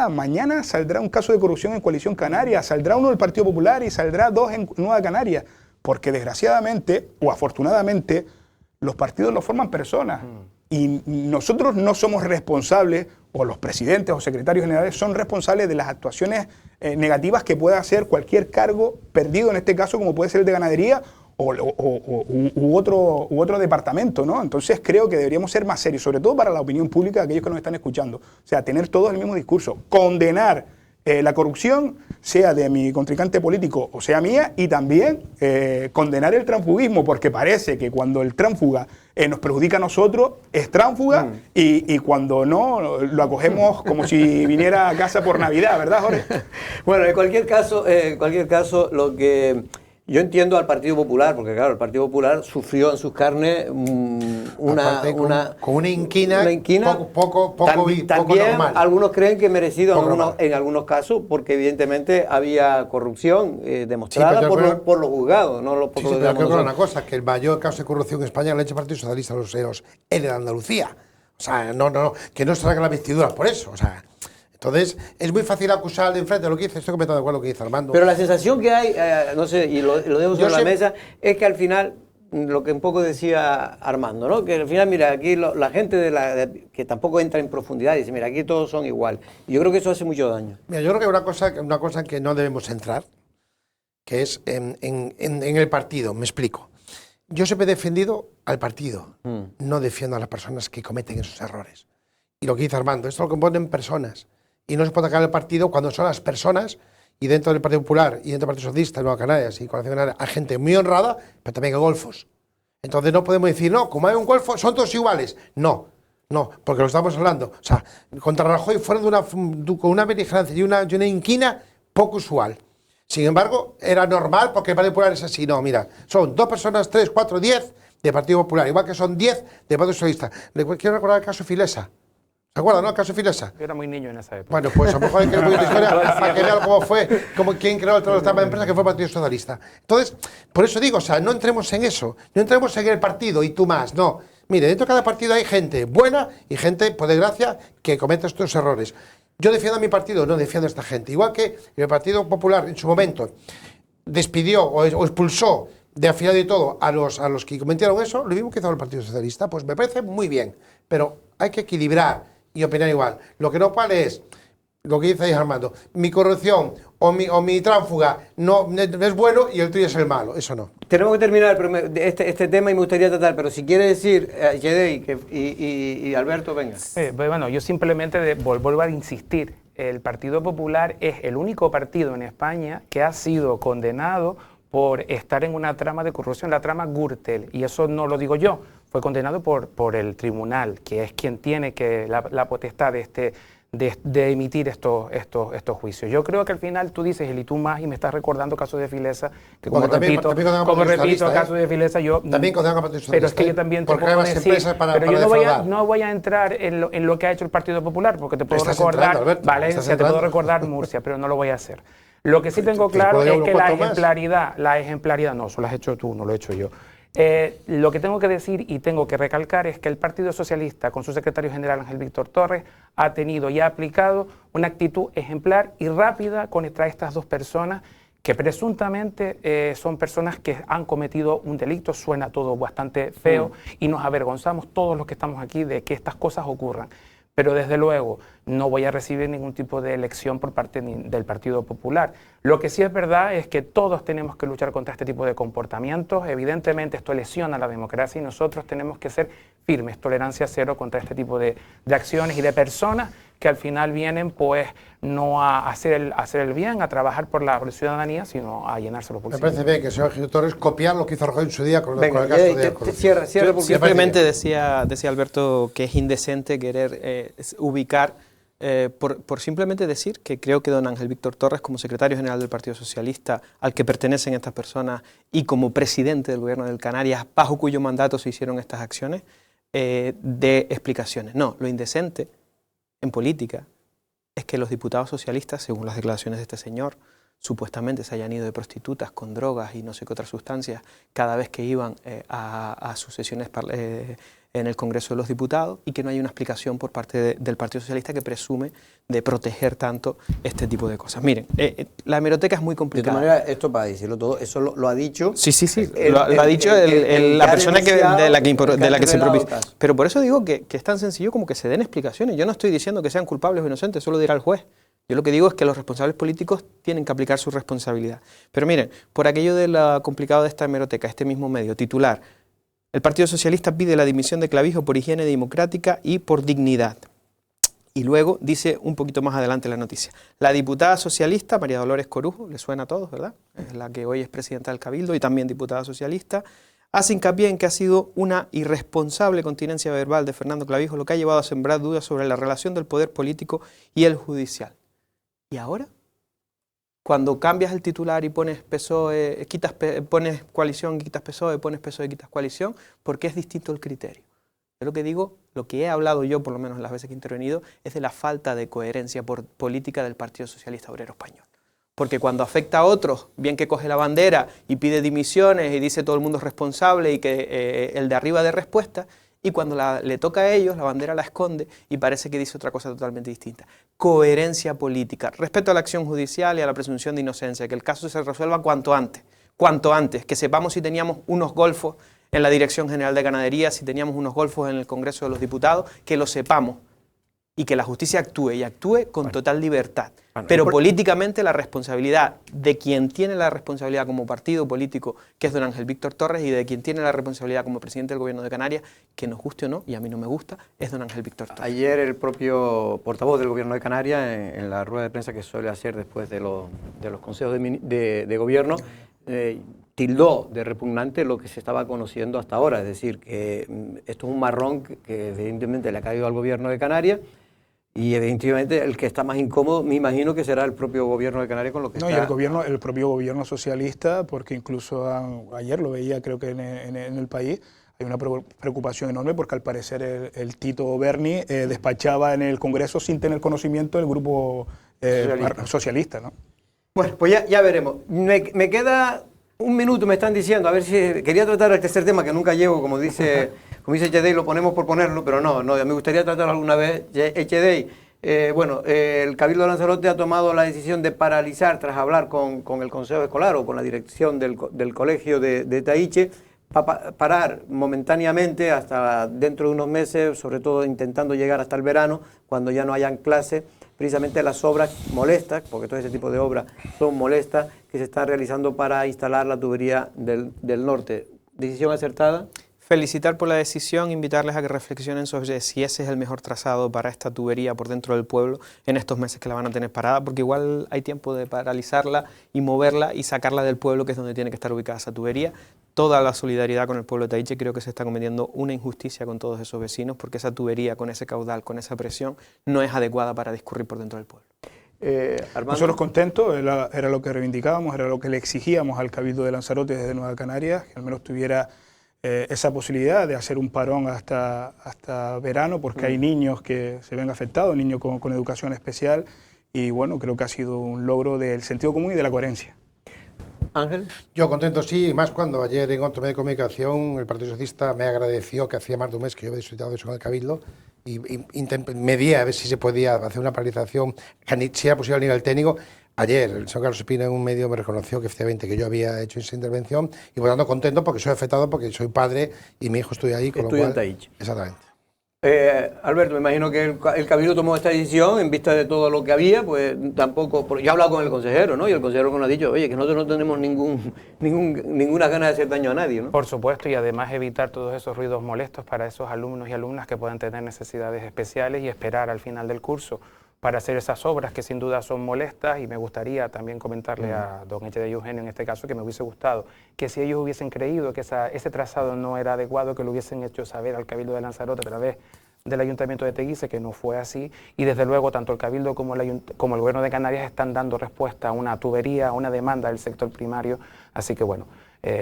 mañana saldrá un caso de corrupción en Coalición Canaria, saldrá uno del Partido Popular y saldrá dos en Nueva Canarias. Porque desgraciadamente o afortunadamente los partidos lo forman personas. Y nosotros no somos responsables, o los presidentes o secretarios generales son responsables de las actuaciones negativas que pueda hacer cualquier cargo perdido, en este caso como puede ser el de Ganadería u otro departamento, ¿no? Entonces creo que deberíamos ser más serios, sobre todo para la opinión pública de aquellos que nos están escuchando. O sea, tener todos el mismo discurso, condenar la corrupción, sea de mi contrincante político o sea mía, y también condenar el transfugismo, porque parece que cuando el tránsfuga nos perjudica a nosotros, es tránsfuga, y cuando no, lo acogemos como si viniera a casa por Navidad, ¿verdad, Jorge? Bueno, en cualquier caso, lo que yo entiendo al Partido Popular, porque claro, el Partido Popular sufrió en sus carnes con una inquina poco también normal. Algunos creen que merecido en algunos casos, porque evidentemente había corrupción demostrada por los juzgados, no por los pero creo que una cosa, que el mayor caso de corrupción en España lo ha hecho el Partido Socialista, los es de Andalucía. O sea, que no se traigan las vestiduras por eso, o sea. Entonces, es muy fácil acusar al de enfrente, lo que dice, estoy completamente de acuerdo con lo que dice Armando. Pero la sensación que hay, no sé, y lo dejo sobre la mesa, es que al final, lo que un poco decía Armando, ¿no? Que al final, mira, aquí la gente que tampoco entra en profundidad, dice, mira, aquí todos son igual. Y yo creo que eso hace mucho daño. Mira, yo creo que hay una cosa en que no debemos entrar, que es en el partido, me explico. Yo siempre he defendido al partido, no defiendo a las personas que cometen esos errores. Y lo que dice Armando, esto lo componen personas. Y no se puede atacar el partido cuando son las personas, y dentro del Partido Popular y dentro del Partido Socialista, Nueva Canarias y Coalición Canaria, hay gente muy honrada, pero también hay golfos. Entonces no podemos decir, no, como hay un golfo, son todos iguales. No, No, porque lo estamos hablando. O sea, contra Rajoy fueron con una beligerancia y una inquina poco usual. Sin embargo, era normal porque el Partido Popular es así. No, mira, son 2 personas, 3, 4, 10 de Partido Popular, igual que son 10 de Partido Socialista. Quiero recordar el caso Filesa. ¿Se acuerdan, no? El caso Filesa. Yo era muy niño en esa época. Bueno, pues a lo mejor hay que ver la historia para que vean cómo fue, quién creó toda la empresa que fue el Partido Socialista. Entonces, por eso digo, o sea, no entremos en eso, no entremos en el partido y tú más, no. Mire, dentro de cada partido hay gente buena y gente, por desgracia, que comete estos errores. Yo defiendo a mi partido, no defiendo a esta gente. Igual que el Partido Popular en su momento despidió o expulsó de afiliado y todo a los que cometieron eso, lo mismo que hizo el Partido Socialista, pues me parece muy bien. Pero hay que equilibrar y opinar igual. Lo que no vale es lo que dice ahí Armando, mi corrupción o mi tránsfuga no es bueno y el tuyo es el malo, eso no. Tenemos que terminar este tema y me gustaría tratar, pero si quiere decir, Yedey y Alberto, venga. Bueno, yo simplemente vuelvo a insistir, el Partido Popular es el único partido en España que ha sido condenado por estar en una trama de corrupción, la trama Gürtel, y eso no lo digo yo, fue condenado por el tribunal, que es quien tiene la potestad de emitir estos juicios. Yo creo que al final tú dices, y tú más, y me estás recordando casos de Filesa, que como repito, casos de Filesa, yo... También condenan a Partido Socialista. Pero es que yo también te puedo decir, pero yo no voy a entrar en lo que ha hecho el Partido Popular, porque te puedo recordar Valencia, te puedo recordar Murcia, pero no lo voy a hacer. Lo que sí tengo claro es que la ejemplaridad, no, eso lo has hecho tú, no lo he hecho yo. Lo que tengo que decir y tengo que recalcar es que el Partido Socialista, con su secretario general Ángel Víctor Torres, ha tenido y ha aplicado una actitud ejemplar y rápida contra estas 2 personas que presuntamente son personas que han cometido un delito. Suena todo bastante feo y nos avergonzamos todos los que estamos aquí de que estas cosas ocurran. Pero desde luego no voy a recibir ningún tipo de elección por parte del Partido Popular. Lo que sí es verdad es que todos tenemos que luchar contra este tipo de comportamientos. Evidentemente esto lesiona la democracia y nosotros tenemos que ser firmes, tolerancia cero contra este tipo de acciones y de personas que al final vienen pues no a hacer el bien, a trabajar por la ciudadanía, sino a llenarse los bolsillos. Me parece bien que el señor Gil Torres copiar lo que hizo Rajoy en su día con el caso de corrupción. Cierra, simplemente decía Alberto que es indecente querer ubicar, por simplemente decir que creo que don Ángel Víctor Torres, como secretario general del Partido Socialista, al que pertenecen estas personas, y como presidente del gobierno del Canarias, bajo cuyo mandato se hicieron estas acciones, de explicaciones. No, lo indecente en política es que los diputados socialistas, según las declaraciones de este señor, supuestamente se hayan ido de prostitutas con drogas y no sé qué otras sustancias cada vez que iban a sus sesiones en el Congreso de los Diputados, y que no hay una explicación por parte del Partido Socialista que presume de proteger tanto este tipo de cosas. Miren, la hemeroteca es muy complicada. De todas maneras, esto para decirlo todo, eso lo ha dicho... Sí, lo ha dicho la persona de la que se propicia. Pero por eso digo que es tan sencillo como que se den explicaciones. Yo no estoy diciendo que sean culpables o inocentes, eso lo dirá el juez. Yo lo que digo es que los responsables políticos tienen que aplicar su responsabilidad. Pero miren, por aquello de lo complicado de esta hemeroteca, este mismo medio, titular: el Partido Socialista pide la dimisión de Clavijo por higiene democrática y por dignidad. Y luego dice un poquito más adelante la noticia: la diputada socialista María Dolores Corujo, le suena a todos, ¿verdad? Es la que hoy es presidenta del Cabildo y también diputada socialista, hace hincapié en que ha sido una irresponsable continencia verbal de Fernando Clavijo lo que ha llevado a sembrar dudas sobre la relación del poder político y el judicial. ¿Y ahora? Cuando cambias el titular y pones PSOE, pones coalición y quitas PSOE, pones PSOE y quitas coalición, ¿por qué es distinto el criterio? Yo lo que digo, lo que he hablado yo, por lo menos las veces que he intervenido, es de la falta de coherencia política del Partido Socialista Obrero Español. Porque cuando afecta a otros, bien que coge la bandera y pide dimisiones y dice todo el mundo es responsable y que el de arriba dé respuesta, y cuando le toca a ellos, la bandera la esconde y parece que dice otra cosa totalmente distinta. Coherencia política, respeto a la acción judicial y a la presunción de inocencia, que el caso se resuelva cuanto antes, que sepamos si teníamos unos golfos en la Dirección General de Ganadería, si teníamos unos golfos en el Congreso de los Diputados, que lo sepamos y que la justicia actúe y actúe con total libertad. Pero políticamente la responsabilidad de quien tiene la responsabilidad como partido político, que es don Ángel Víctor Torres, y de quien tiene la responsabilidad como presidente del Gobierno de Canarias, que nos guste o no, y a mí no me gusta, es don Ángel Víctor Torres. Ayer el propio portavoz del Gobierno de Canarias, en la rueda de prensa que suele hacer después de los consejos de gobierno, tildó de repugnante lo que se estaba conociendo hasta ahora, es decir, que esto es un marrón que evidentemente le ha caído al gobierno de Canarias, y evidentemente el que está más incómodo, me imagino que será el propio gobierno de Canarias con lo que está... Y el propio gobierno socialista, porque incluso ayer lo veía, creo que en el país, hay una preocupación enorme porque al parecer el Tito Berni despachaba en el Congreso sin tener conocimiento del grupo socialista, ¿no? Bueno, pues ya veremos. Me queda un minuto, me están diciendo, a ver si... Quería tratar el tercer tema, que nunca llego, como dice Echedey, lo ponemos por ponerlo, pero no, me gustaría tratarlo alguna vez. Echedey, el Cabildo de Lanzarote ha tomado la decisión de paralizar, tras hablar con el Consejo Escolar o con la dirección del colegio de Tahiche, parar momentáneamente hasta dentro de unos meses, sobre todo intentando llegar hasta el verano, cuando ya no hayan clases, precisamente las obras molestas, porque todo ese tipo de obras son molestas, que se están realizando para instalar la tubería del norte. ¿Decisión acertada? Felicitar por la decisión, invitarles a que reflexionen sobre si ese es el mejor trazado para esta tubería por dentro del pueblo en estos meses que la van a tener parada, porque igual hay tiempo de paralizarla y moverla y sacarla del pueblo, que es donde tiene que estar ubicada esa tubería. Toda la solidaridad con el pueblo de Tahiche. Creo que se está cometiendo una injusticia con todos esos vecinos, porque esa tubería con ese caudal, con esa presión, no es adecuada para discurrir por dentro del pueblo. Nosotros contentos, era lo que reivindicábamos, era lo que le exigíamos al Cabildo de Lanzarote desde Nueva Canarias, que al menos tuviera esa posibilidad de hacer un parón hasta verano, porque hay niños que se ven afectados, niños con educación especial, y bueno, creo que ha sido un logro del sentido común y de la coherencia. Ángel. Yo contento, sí, y más cuando ayer en otro medio de comunicación el Partido Socialista me agradeció, que hacía más de un mes que yo había disfrutado de eso con el Cabildo, y medí a ver si se podía hacer una paralización, si era posible a nivel técnico. Ayer el señor Carlos Espina en un medio me reconoció que efectivamente que yo había hecho esa intervención, y por lo tanto contento porque soy afectado, porque soy padre y mi hijo estudia ahí, con lo cual... Estudia en Tahiche. Exactamente. Alberto, me imagino que el Cabildo tomó esta decisión en vista de todo lo que había, pues tampoco... Yo he hablado con el consejero, ¿no? Y el consejero nos ha dicho, oye, que nosotros no tenemos ninguna gana de hacer daño a nadie, ¿no? Por supuesto, y además evitar todos esos ruidos molestos para esos alumnos y alumnas que puedan tener necesidades especiales y esperar al final del curso para hacer esas obras que sin duda son molestas. Y me gustaría también comentarle a don Echedey Eugenio en este caso que me hubiese gustado que si ellos hubiesen creído que ese trazado no era adecuado, que lo hubiesen hecho saber al Cabildo de Lanzarote a través del Ayuntamiento de Teguise, que no fue así, y desde luego tanto el Cabildo como el Gobierno de Canarias están dando respuesta a una tubería, a una demanda del sector primario, así que bueno,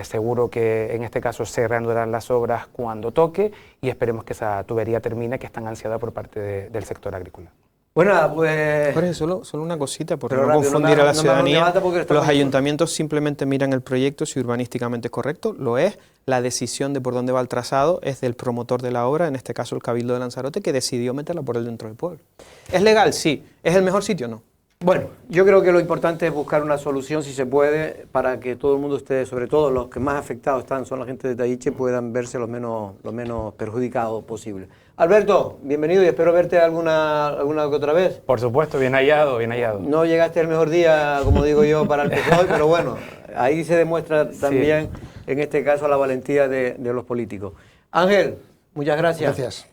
seguro que en este caso se reanudarán las obras cuando toque y esperemos que esa tubería termine, que es tan ansiada por parte del sector agrícola. Bueno, pues... Jorge, solo una cosita, por Pero no confundir a la ciudadanía. Los ahí. ayuntamientos simplemente miran el proyecto si urbanísticamente es correcto, lo es. La decisión de por dónde va el trazado es del promotor de la obra, en este caso el Cabildo de Lanzarote, que decidió meterla por el dentro del pueblo. ¿Es legal? Sí. ¿Es el mejor sitio? No. Bueno, yo creo que lo importante es buscar una solución, si se puede, para que todo el mundo esté, sobre todo los que más afectados están, son la gente de Tahiche, puedan verse lo menos perjudicados posible. Alberto, bienvenido y espero verte alguna que otra vez. Por supuesto, bien hallado, bien hallado. No llegaste el mejor día, como digo yo, para el PSOE, pero bueno, ahí se demuestra también, en este caso, la valentía de los políticos. Ángel, muchas gracias. Gracias.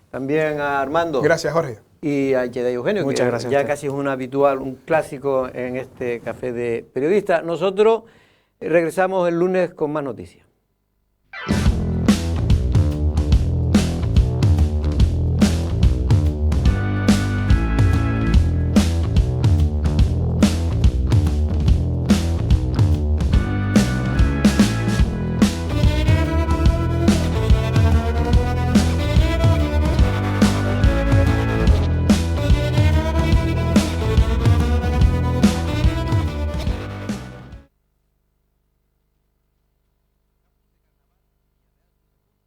También a Armando. Gracias, Jorge. Y a Echedey Eugenio, muchas que gracias ya casi es un habitual, un clásico en este café de periodistas. Nosotros regresamos el lunes con más noticias.